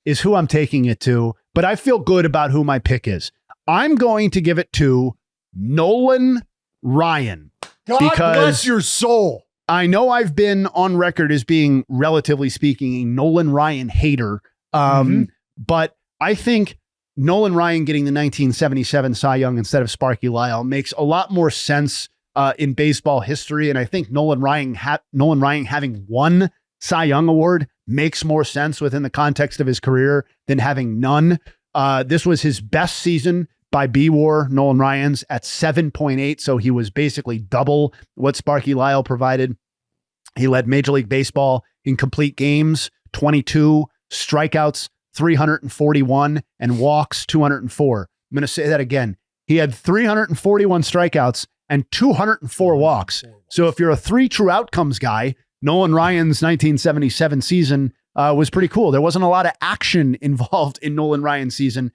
is who I'm taking it to. But I feel good about who my pick is. I'm going to give it to Nolan Ryan. God bless your soul. I know I've been on record as being, relatively speaking, a Nolan Ryan hater, but I think Nolan Ryan getting the 1977 Cy Young instead of Sparky Lyle makes a lot more sense in baseball history. And I think Nolan Ryan having won Cy Young award makes more sense within the context of his career than having none. This was his best season by B-WAR, Nolan Ryan's, at 7.8. So he was basically double what Sparky Lyle provided. He led Major League Baseball in complete games, 22, strikeouts, 341, and walks, 204. I'm going to say that again. He had 341 strikeouts and 204 walks. So if you're a 3 true outcomes guy, Nolan Ryan's 1977 season was pretty cool. There wasn't a lot of action involved in Nolan Ryan's season.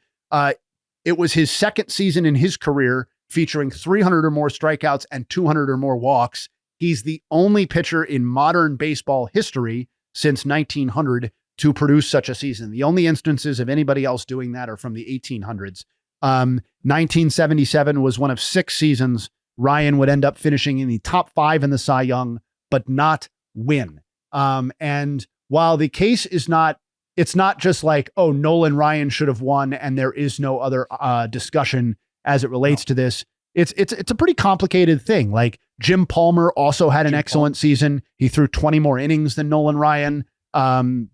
It was his second season in his career featuring 300 or more strikeouts and 200 or more walks. He's the only pitcher in modern baseball history since 1900 to produce such a season. The only instances of anybody else doing that are from the 1800s. 1977 was one of 6 seasons Ryan would end up finishing in the top 5 in the Cy Young, but not win. And while the case is not, it's not just like, oh, Nolan Ryan should have won and there is no other discussion as it relates to this. It's a pretty complicated thing. Like Jim Palmer also had an excellent season. He threw 20 more innings than Nolan Ryan.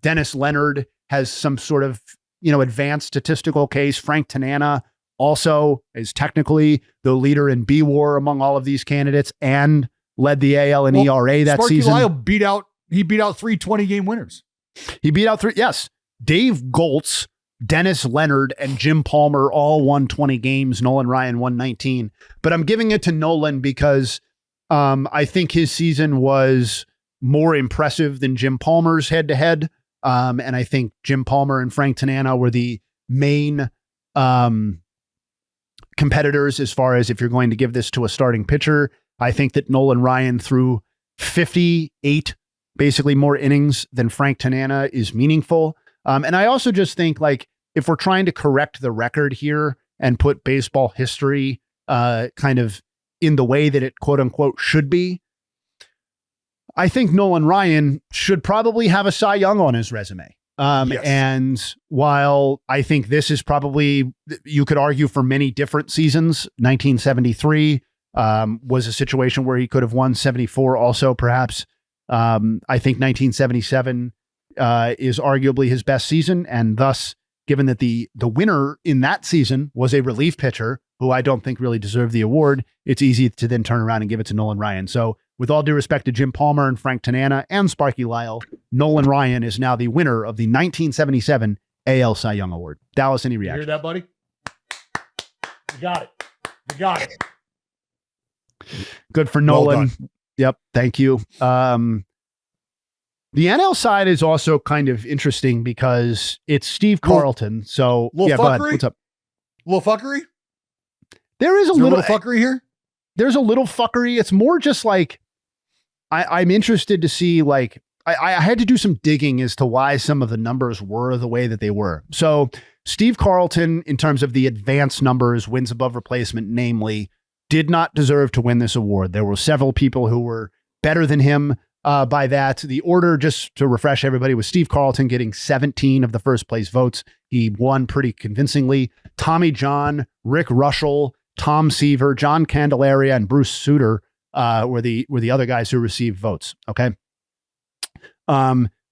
Dennis Leonard has some sort of, advanced statistical case. Frank Tanana also is technically the leader in B-WAR among all of these candidates and led the AL in ERA that Sparky season. Lyle beat out 3 20-game winners. He beat out 3. Yes. Dave Goltz, Dennis Leonard, and Jim Palmer all won 20 games. Nolan Ryan won 19. But I'm giving it to Nolan because I think his season was more impressive than Jim Palmer's head-to-head. And I think Jim Palmer and Frank Tanana were the main competitors as far as if you're going to give this to a starting pitcher. I think that Nolan Ryan threw 58 basically more innings than Frank Tanana is meaningful. And I also just think, like, if we're trying to correct the record here and put baseball history kind of in the way that it quote unquote should be, I think Nolan Ryan should probably have a Cy Young on his resume. Yes. And while I think this is probably, you could argue for many different seasons, 1973 was a situation where he could have won. 74 also, perhaps. I think 1977 is arguably his best season. And thus, given that the winner in that season was a relief pitcher who I don't think really deserved the award, it's easy to then turn around and give it to Nolan Ryan. So with all due respect to Jim Palmer and Frank Tanana and Sparky Lyle, Nolan Ryan is now the winner of the 1977 AL Cy Young Award. Dallas, any reaction? You hear that, buddy? You got it. You got it. Good for Nolan. Well, yep. Thank you. The NL side is also kind of interesting because it's Steve Carlton. So little go ahead. fuckery? What's up? Little fuckery? There is a little fuckery here. There's a little fuckery. It's more just like, I'm interested to see, like, I had to do some digging as to why some of the numbers were the way that they were. So Steve Carlton, in terms of the advanced numbers, wins above replacement, namely, did not deserve to win this award. There were several people who were better than him by that. The order, just to refresh everybody, was Steve Carlton getting 17 of the first place votes. He won pretty convincingly. Tommy John, Rick Russell, Tom Seaver, John Candelaria, and Bruce Sutter were the other guys who received votes. Okay.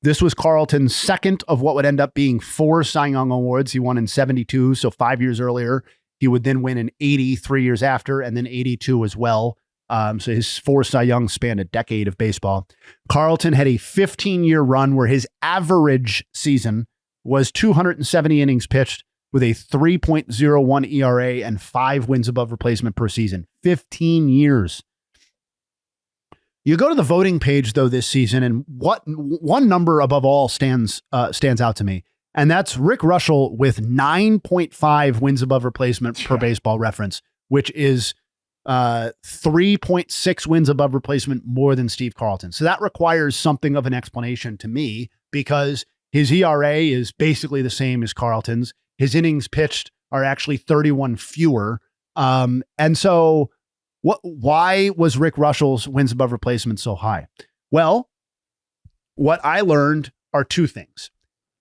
This was Carlton's second of what would end up being 4 Cy Young Awards. He won in 72, so 5 years earlier. He would then win in 80, 3 years after, and then 82 as well. So his 4 Cy Young spanned a decade of baseball. Carlton had a 15-year run where his average season was 270 innings pitched with a 3.01 ERA and 5 wins above replacement per season. 15 years. You go to the voting page, though, this season, and what one number above all stands out to me, and that's Rick Russell with 9.5 wins above replacement per Baseball Reference, which is 3.6 wins above replacement more than Steve Carlton. So that requires something of an explanation to me, because his ERA is basically the same as Carlton's. His innings pitched are actually 31 fewer. And so why was Rick Russell's wins above replacement so high? Well, what I learned are two things.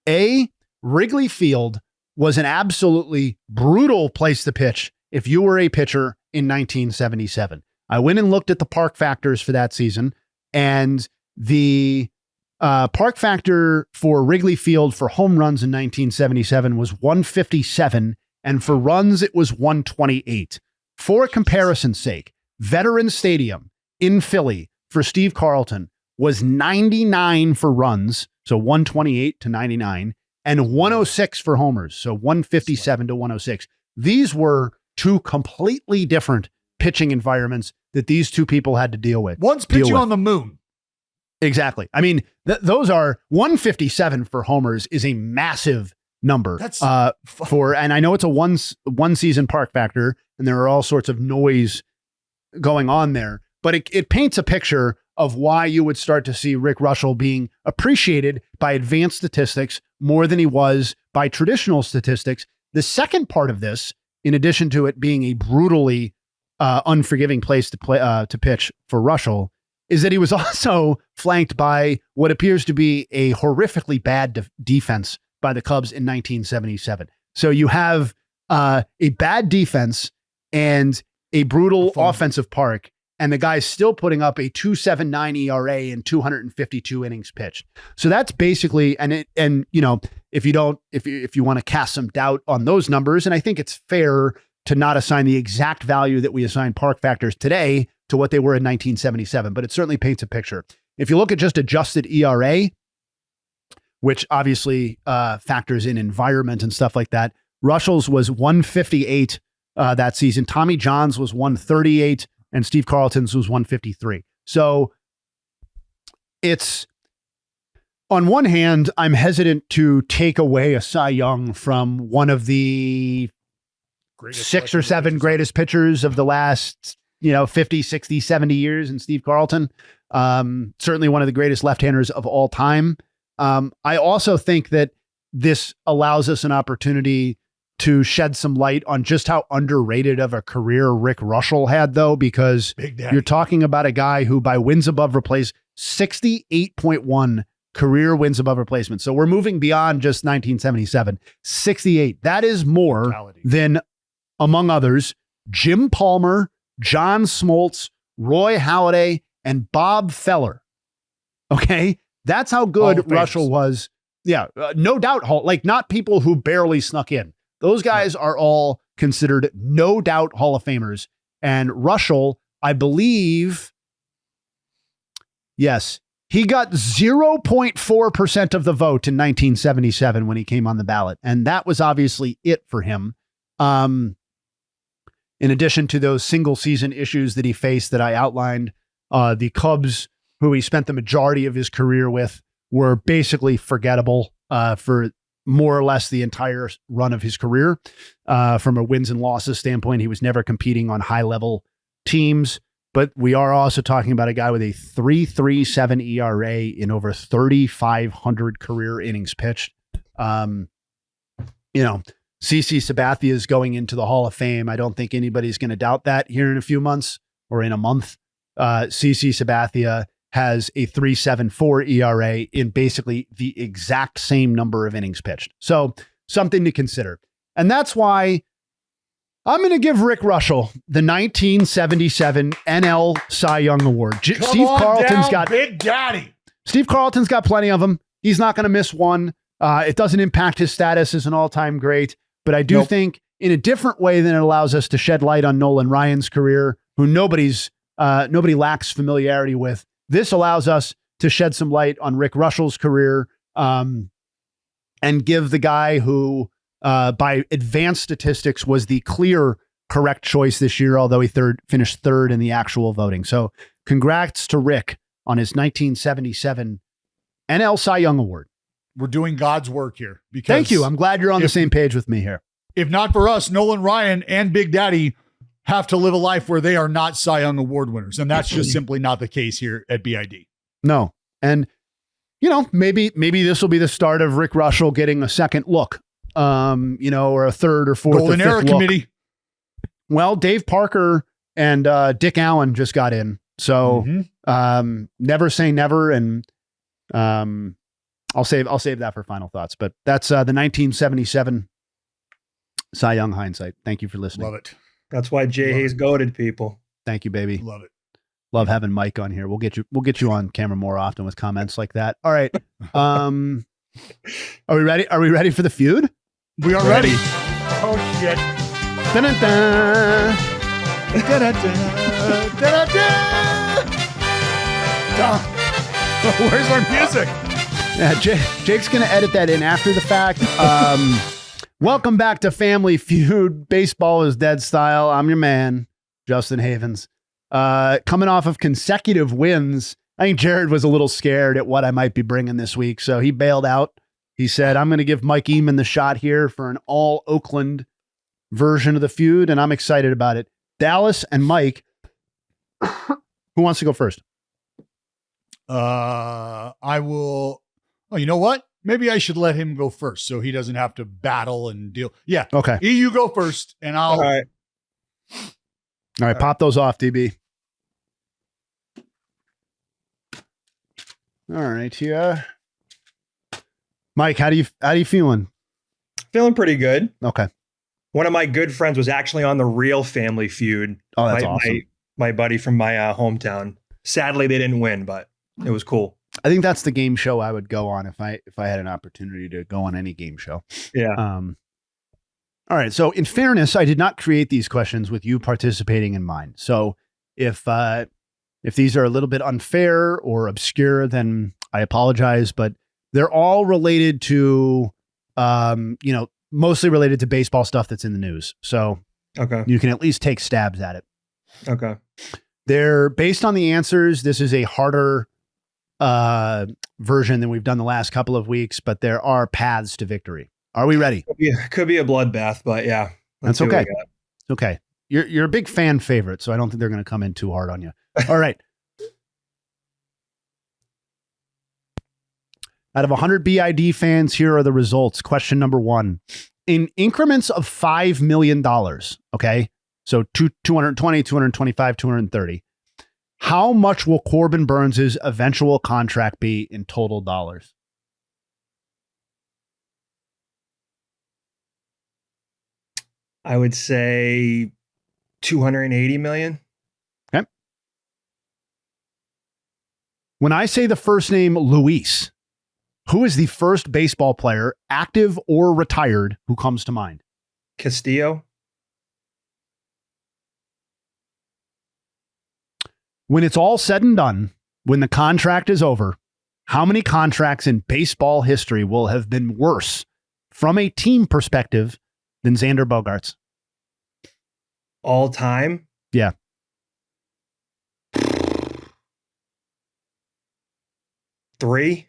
A, Wrigley Field was an absolutely brutal place to pitch if you were a pitcher in 1977. I went and looked at the park factors for that season, and the park factor for Wrigley Field for home runs in 1977 was 157, and for runs, it was 128. For comparison's sake, Veterans Stadium in Philly for Steve Carlton was 99 for runs, so 128 to 99, and 106 for homers, so 157 to 106. These were two completely different pitching environments that these two people had to deal with. One's pitching on the moon. Exactly. I mean, those are 157 for homers is a massive number. That's and I know it's a one season park factor, and there are all sorts of noise going on there, but it paints a picture of why you would start to see Rick Russell being appreciated by advanced statistics more than he was by traditional statistics. The second part of this, in addition to it being a brutally unforgiving place to pitch for Russell, is that he was also flanked by what appears to be a horrifically bad defense by the Cubs in 1977. So you have a bad defense and a brutal offensive park, and the guy's still putting up a 2.79 ERA in 252 innings pitched. So that's basically, and you know, if you want to cast some doubt on those numbers, and I think it's fair to not assign the exact value that we assign park factors today to what they were in 1977, but it certainly paints a picture. If you look at just adjusted ERA, which obviously factors in environment and stuff like that, Russell's was 158 that season. Tommy John's was 138. And Steve Carlton's was 153. So it's, on one hand, I'm hesitant to take away a Cy Young from one of the six or seven greatest pitchers of the last, 50, 60, 70 years in Steve Carlton. Certainly one of the greatest left-handers of all time. I also think that this allows us an opportunity to shed some light on just how underrated of a career Rick Russell had, though, because you're talking about a guy who, by wins above replace, 68.1 career wins above replacement. So we're moving beyond just 1977. 68. That is more than, among others, Jim Palmer, John Smoltz, Roy Halladay, and Bob Feller. Okay? That's how good Russell was. Yeah, no doubt. Like, not people who barely snuck in. Those guys are all considered no doubt Hall of Famers. And Russell, I believe, yes, he got 0.4% of the vote in 1977 when he came on the ballot. And that was obviously it for him. In addition to those single season issues that he faced that I outlined, the Cubs, who he spent the majority of his career with, were basically forgettable for more or less the entire run of his career. From a wins and losses standpoint, he was never competing on high level teams, but we are also talking about a guy with a 3.37 ERA in over 3,500 career innings pitched. CC Sabathia is going into the Hall of Fame. I don't think anybody's going to doubt that here in a few months or in a month. CC Sabathia has a 3.74 ERA in basically the exact same number of innings pitched. So something to consider. And that's why I'm going to give Rick Russell the 1977 NL Cy Young Award. Steve Carlton's got Big Daddy. Steve Carlton's got plenty of them. He's not going to miss one. It doesn't impact his status as an all-time great, but I do think in a different way than it allows us to shed light on Nolan Ryan's career, who nobody lacks familiarity with. This allows us to shed some light on Rick Russell's career and give the guy who, by advanced statistics, was the clear correct choice this year, although he finished third in the actual voting. So congrats to Rick on his 1977 NL Cy Young Award. We're doing God's work here. Because thank you. I'm glad you're on the same page with me here. If not for us, Nolan Ryan and Big Daddy have to live a life where they are not Cy Young Award winners. And that's just simply not the case here at BID. No. And, maybe this will be the start of Rick Russell getting a second look, or a third or fourth Golden or fifth Era look. Committee. Well, Dave Parker and Dick Allen just got in. So Never say never, and I'll save that for final thoughts. But that's the 1977 Cy Young hindsight. Thank you for listening. Love it. That's why Jay Hayes goated people. Thank you, baby. Love it. Love having Mike on here. We'll get you on camera more often with comments like that. All right. Are we ready? Are we ready for the feud? We are ready. Oh shit. Da-da-da. Da-da-da. Da-da-da. Where's our music? Yeah, Jake's going to edit that in after the fact. Welcome back to Family Feud. Baseball is dead style. I'm your man, Justin Havens. Coming off of consecutive wins, I think Jared was a little scared at what I might be bringing this week, so he bailed out. He said, I'm going to give Mike Eamon the shot here for an all Oakland version of the feud, and I'm excited about it. Dallas and Mike, who wants to go first? I will. Oh, you know what? Maybe I should let him go first so he doesn't have to battle and deal. Yeah. Okay. You go first, and I'll. All right. All right, pop those off, DB. All right, yeah. Mike, how do you feeling? Feeling pretty good. Okay. One of my good friends was actually on the real Family Feud. Oh, that's awesome. My buddy from my hometown. Sadly, they didn't win, but it was cool. I think that's the game show I would go on if I had an opportunity to go on any game show. Yeah. All right. So in fairness, I did not create these questions with you participating in mind. So if these are a little bit unfair or obscure, then I apologize, but they're all related to, mostly related to baseball stuff that's in the news. So Okay. you can at least take stabs at it. Okay. They're based on the answers. This is a harder version than we've done the last couple of weeks, but there are paths to victory. Are we ready? Could be a bloodbath, but yeah. That's okay. Okay. You're a big fan favorite, so I don't think they're going to come in too hard on you. All right. Out of 100 BID fans, here are the results. Question number 1. In increments of $5 million, okay? So 220, 225, 230. How much will Corbin Burns' eventual contract be in total dollars? I would say 280 million. Okay. When I say the first name Luis, who is the first baseball player, active or retired, who comes to mind? Castillo. When it's all said and done, when the contract is over, how many contracts in baseball history will have been worse from a team perspective than Xander Bogaerts? All time? Yeah. Three?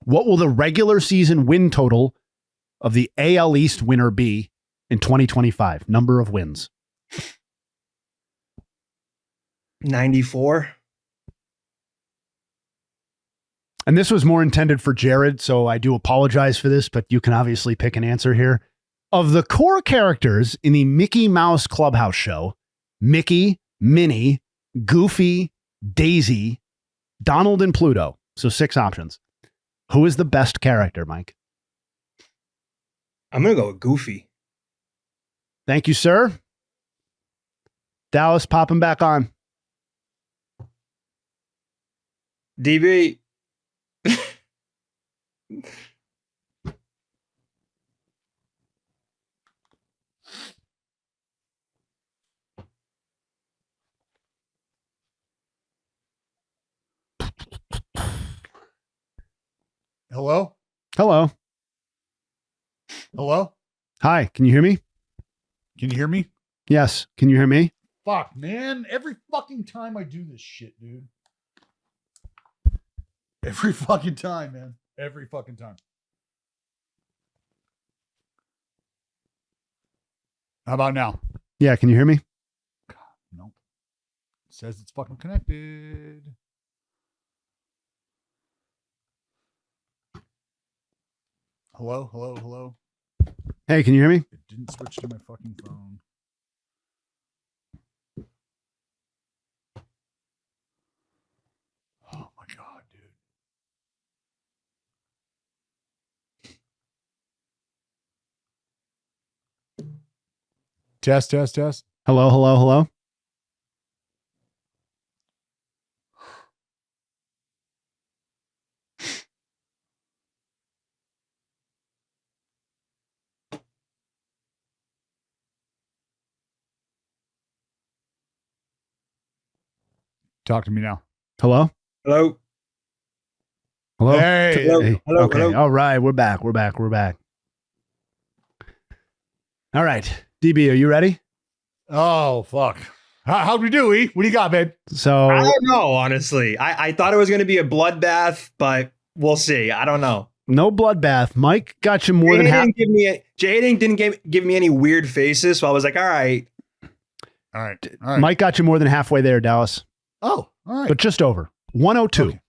What will the regular season win total of the AL East winner be in 2025? Number of wins. 94. And this was more intended for Jared, so I do apologize for this, but you can obviously pick an answer here. Of the core characters in the Mickey Mouse Clubhouse show, Mickey, Minnie, Goofy, Daisy, Donald, and Pluto. So 6 options. Who is the best character, Mike? I'm going to go with Goofy. Thank you, sir. Dallas, pop him back on. DB. Hello? Hello. Hello? Hi, can you hear me? Can you hear me? Yes. Can you hear me? Fuck, man. Every fucking time I do this shit, dude. Every fucking time, man. Every fucking time. How about now? Yeah, can you hear me? Nope. It says it's fucking connected. Hello, hello, hello. Hey, can you hear me? It didn't switch to my fucking phone. Test, test, test. Hello, hello, hello. Talk to me now. Hello? Hello. Hello? Hey. Hello. Hey. Hello. Okay. Hello. All right. We're back. We're back. We're back. All right. DB, are you ready? Oh, fuck. How'd we do, E? What do you got, babe? So I don't know, honestly. I thought it was going to be a bloodbath, but we'll see. I don't know. no bloodbath. Mike got you more than half. Jay didn't give me any weird faces, so I was like, all right. All right. All right. Mike got you more than halfway there, Dallas, Oh, all right. but just over 102.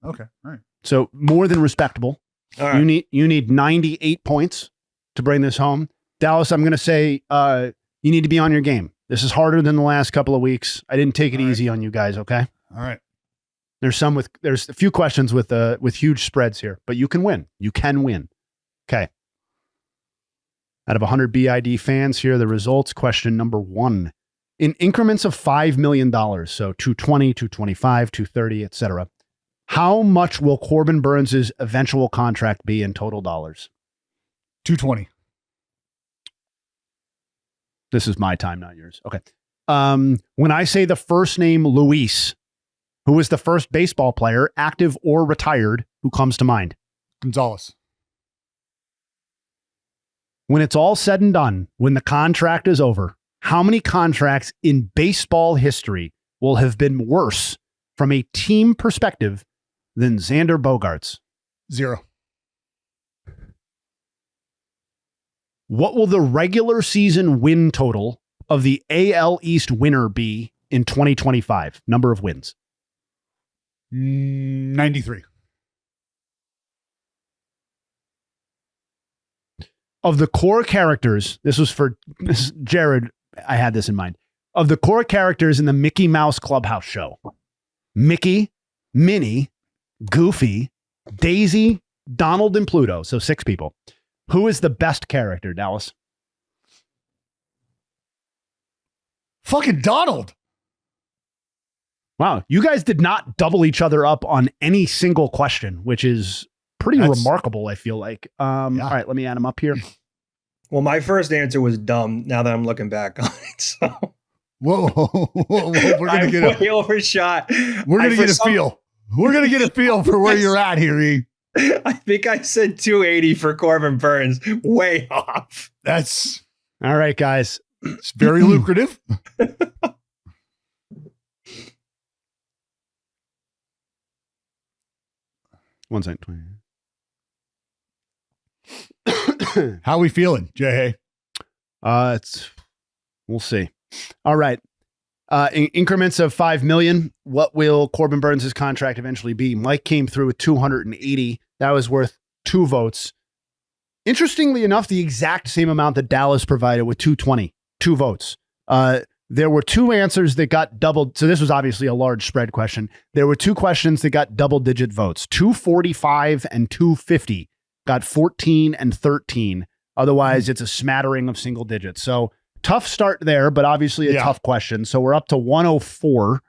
Okay. All right. So more than respectable. All right. You need 98 points to bring this home. Dallas, I'm going to say you need to be on your game. This is harder than the last couple of weeks. I didn't take it easy on you guys, okay? All right. There's a few questions with huge spreads here, but you can win. You can win. Okay. Out of 100 BID fans, here are the results. Question number 1. In increments of $5 million, so 220, 225, 230, etc. How much will Corbin Burns' eventual contract be in total dollars? 220. This is my time, not yours. Okay. When I say the first name Luis, who is the first baseball player, active or retired, who comes to mind? Gonzalez. When it's all said and done, when the contract is over, how many contracts in baseball history will have been worse from a team perspective than Xander Bogaerts? 0. What will the regular season win total of the AL East winner be in 2025? Number of wins. 93. Of the core characters, this is Jared, I had this in mind. Of the core characters in the Mickey Mouse Clubhouse show, Mickey, Minnie, Goofy, Daisy, Donald, and Pluto, so 6 people. Who is the best character, Dallas? Fucking Donald. Wow, you guys did not double each other up on any single question, which is pretty remarkable, I feel like. All right, let me add them up here. Well, my first answer was dumb now that I'm looking back on it. So Whoa. We're going to get way overshot. We're going to get a feel. We're going to get a feel for where you're at here, E. I think I said 280 for Corbin Burns. Way off. That's All right, guys. it's very lucrative. 1 second. How are we feeling, Jay? We'll see. All right. In increments of 5 million, what will Corbin Burns' contract eventually be? Mike came through with 280. That was worth 2 votes. Interestingly enough, the exact same amount that Dallas provided with 220, 2 votes. There were 2 answers that got doubled. So this was obviously a large spread question. There were 2 questions that got double-digit votes. 245 and 250 got 14 and 13. Otherwise, it's a smattering of single digits. So tough start there, but obviously a tough question. So we're up to 104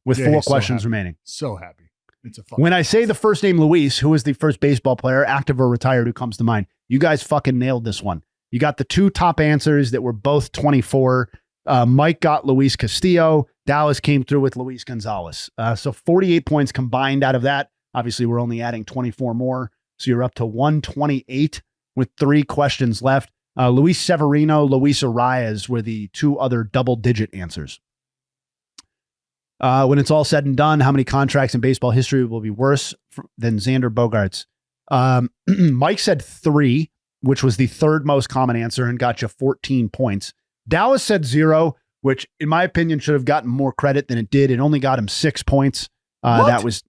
with 4 questions remaining. So happy. It's a fun. When I say the first name Luis, who is the first baseball player, active or retired, who comes to mind? You guys fucking nailed this one. You got the 2 top answers that were both 24. Mike got Luis Castillo. Dallas came through with Luis Gonzalez. So 48 points combined out of that. Obviously, we're only adding 24 more. So you're up to 128 with 3 questions left. Luis Severino, Luis Arias were the 2 other double-digit answers. When it's all said and done, how many contracts in baseball history will be worse than Xander Bogaerts? Mike said 3, which was the 3rd most common answer and got you 14 points. Dallas said 0, which in my opinion should have gotten more credit than it did. It only got him 6 points. That was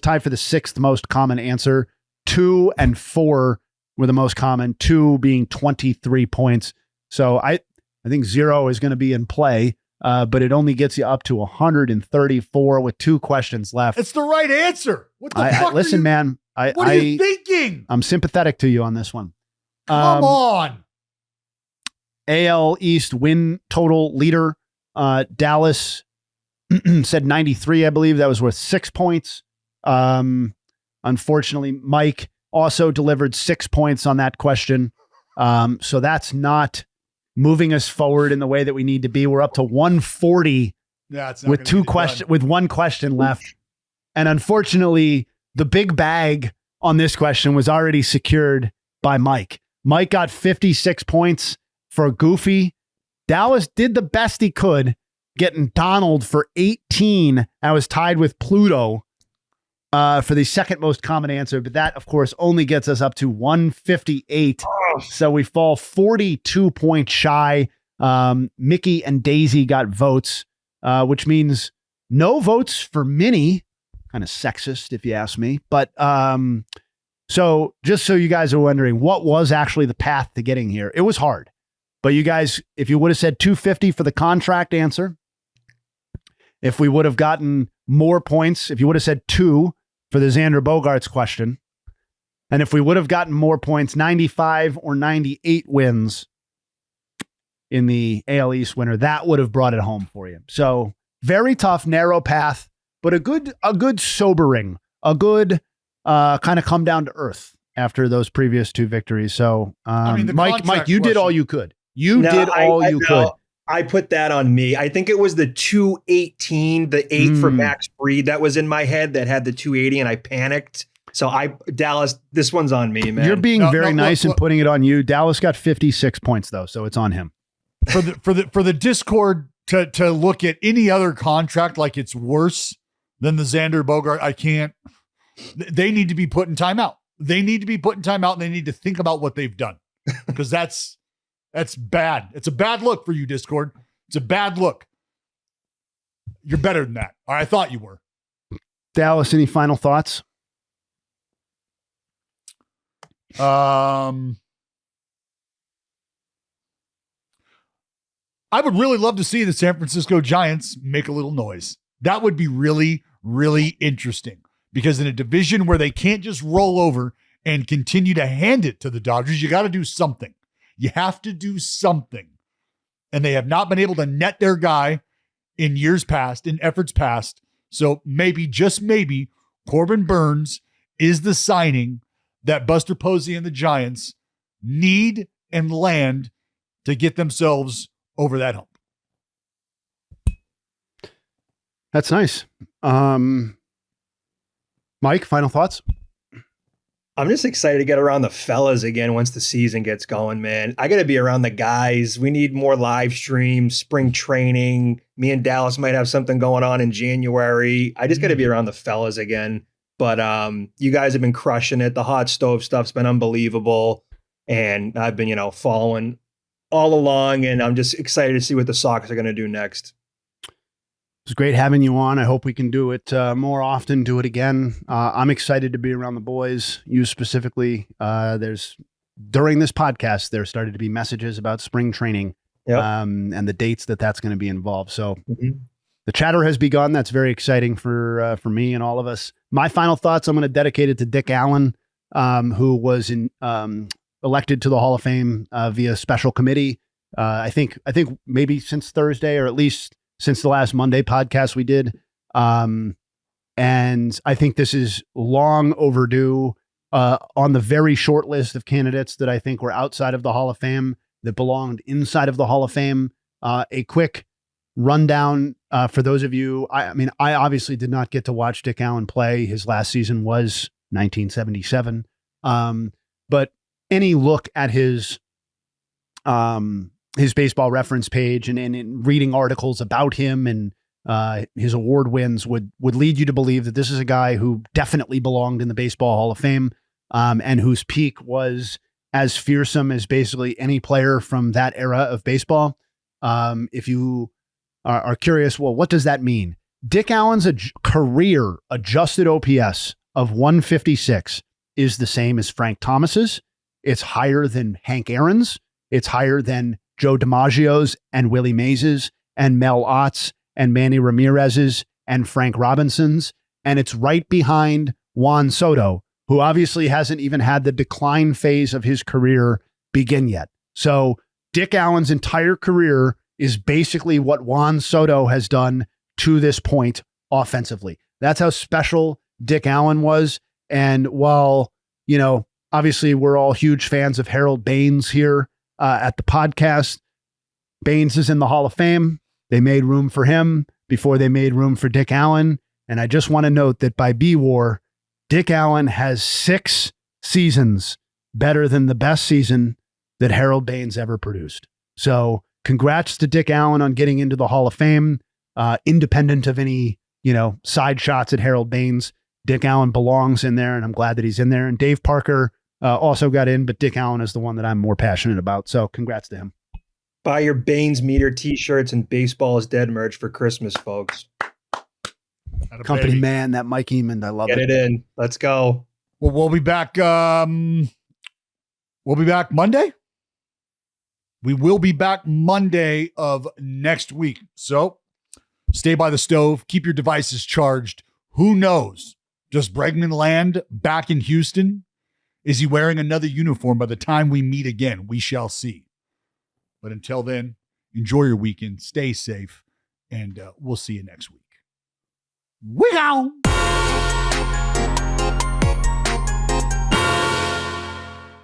tied for the 6th most common answer. 2 and 4 were the most common, 2 being 23 points. So I think 0 is going to be in play, but it only gets you up to 134 with 2 questions left. It's the right answer. What the fuck? Listen, man. What are you thinking? I'm sympathetic to you on this one. Come on. AL East win total leader, Dallas said 93, I believe. That was worth 6 points. Unfortunately, Mike also delivered 6 points on that question. So that's not moving us forward in the way that we need to be. We're up to 140 with one question left. And unfortunately, the big bag on this question was already secured by Mike. Mike got 56 points for Goofy. Dallas did the best he could, getting Donald for 18. I was tied with Pluto for the second most common answer, but that, of course, only gets us up to 158. So we fall 42 points shy. Mickey and Daisy got votes, which means no votes for Minnie. Kind of sexist, if you ask me. But so just so you guys are wondering, what was actually the path to getting here? It was hard. But you guys, if you would have said 250 for the contract answer, if we would have gotten more points, if you would have said 2 for the Xander Bogaerts question, and if we would have gotten more points, 95 or 98 wins in the AL East winner, that would have brought it home for you. So very tough, narrow path, but a good sobering, a good kind of come down to earth after those previous 2 victories. So Mike, you did all you could. You could. I put that on me. I think it was the 218, the 8 for Max Fried that was in my head that had the 280, and I panicked. So Dallas, this one's on me, man. You're being very nice and putting it on you. Dallas got 56 points though, so it's on him. For the Discord to look at any other contract like it's worse than the Xander Bogart, I can't. They need to be put in timeout. They need to be put in timeout, and they need to think about what they've done, because that's bad. It's a bad look for you, Discord. It's a bad look. You're better than that. Or I thought you were. Dallas, any final thoughts? I would really love to see the San Francisco Giants make a little noise. That would be really, really interesting, because in a division where they can't just roll over and continue to hand it to the Dodgers, you got to do something. You have to do something. And they have not been able to net their guy in years past, in efforts past. So maybe, just maybe, Corbin Burns is the signing that Buster Posey and the Giants need and land to get themselves over that hump. That's nice. Mike, final thoughts? I'm just excited to get around the fellas again once the season gets going, man. I got to be around the guys. We need more live streams, spring training. Me and Dallas might have something going on in January. I just got to be around the fellas again. But you guys have been crushing it. The hot stove stuff's been unbelievable. And I've been, following all along. And I'm just excited to see what the Sox are going to do next. It's great having you on. I hope we can do it more often, do it again. I'm excited to be around the boys, you specifically. During this podcast, there started to be messages about spring training and the dates that's going to be involved. So the chatter has begun. That's very exciting for me and all of us. My final thoughts, I'm going to dedicate it to Dick Allen, who was elected to the Hall of Fame via special committee. I think maybe since Thursday, or at least since the last Monday podcast we did. And I think this is long overdue on the very short list of candidates that I think were outside of the Hall of Fame that belonged inside of the Hall of Fame. A quick rundown for those of you. I obviously did not get to watch Dick Allen play. His last season was 1977. But any look at his baseball reference page and in reading articles about him and his award wins would lead you to believe that this is a guy who definitely belonged in the Baseball Hall of Fame, and whose peak was as fearsome as basically any player from that era of baseball. If you are curious, well, what does that mean? Dick Allen's career adjusted OPS of 156 is the same as Frank Thomas's. It's higher than Hank Aaron's. It's higher than Joe DiMaggio's and Willie Mays's and Mel Ott's and Manny Ramirez's and Frank Robinson's. And it's right behind Juan Soto, who obviously hasn't even had the decline phase of his career begin yet. So Dick Allen's entire career is basically what Juan Soto has done to this point offensively. That's how special Dick Allen was. And while, obviously we're all huge fans of Harold Baines here at the podcast, Baines is in the Hall of Fame. They made room for him before they made room for Dick Allen. And I just want to note that by B-War, Dick Allen has 6 seasons better than the best season that Harold Baines ever produced. So congrats to Dick Allen on getting into the Hall of Fame, independent of any, side shots at Harold Baines. Dick Allen belongs in there, and I'm glad that he's in there. And Dave Parker also got in, but Dick Allen is the one that I'm more passionate about. So congrats to him. Buy your Baines meter t-shirts and Baseball is Dead merch for Christmas, folks. Company baby. Man, that Mike Eamon, I love it. Get it in. Let's go. Well, we'll be back. We'll be back Monday. We will be back Monday of next week. So stay by the stove. Keep your devices charged. Who knows? Does Bregman land back in Houston? Is he wearing another uniform by the time we meet again? We shall see. But until then, enjoy your weekend. Stay safe. And we'll see you next week. We gone.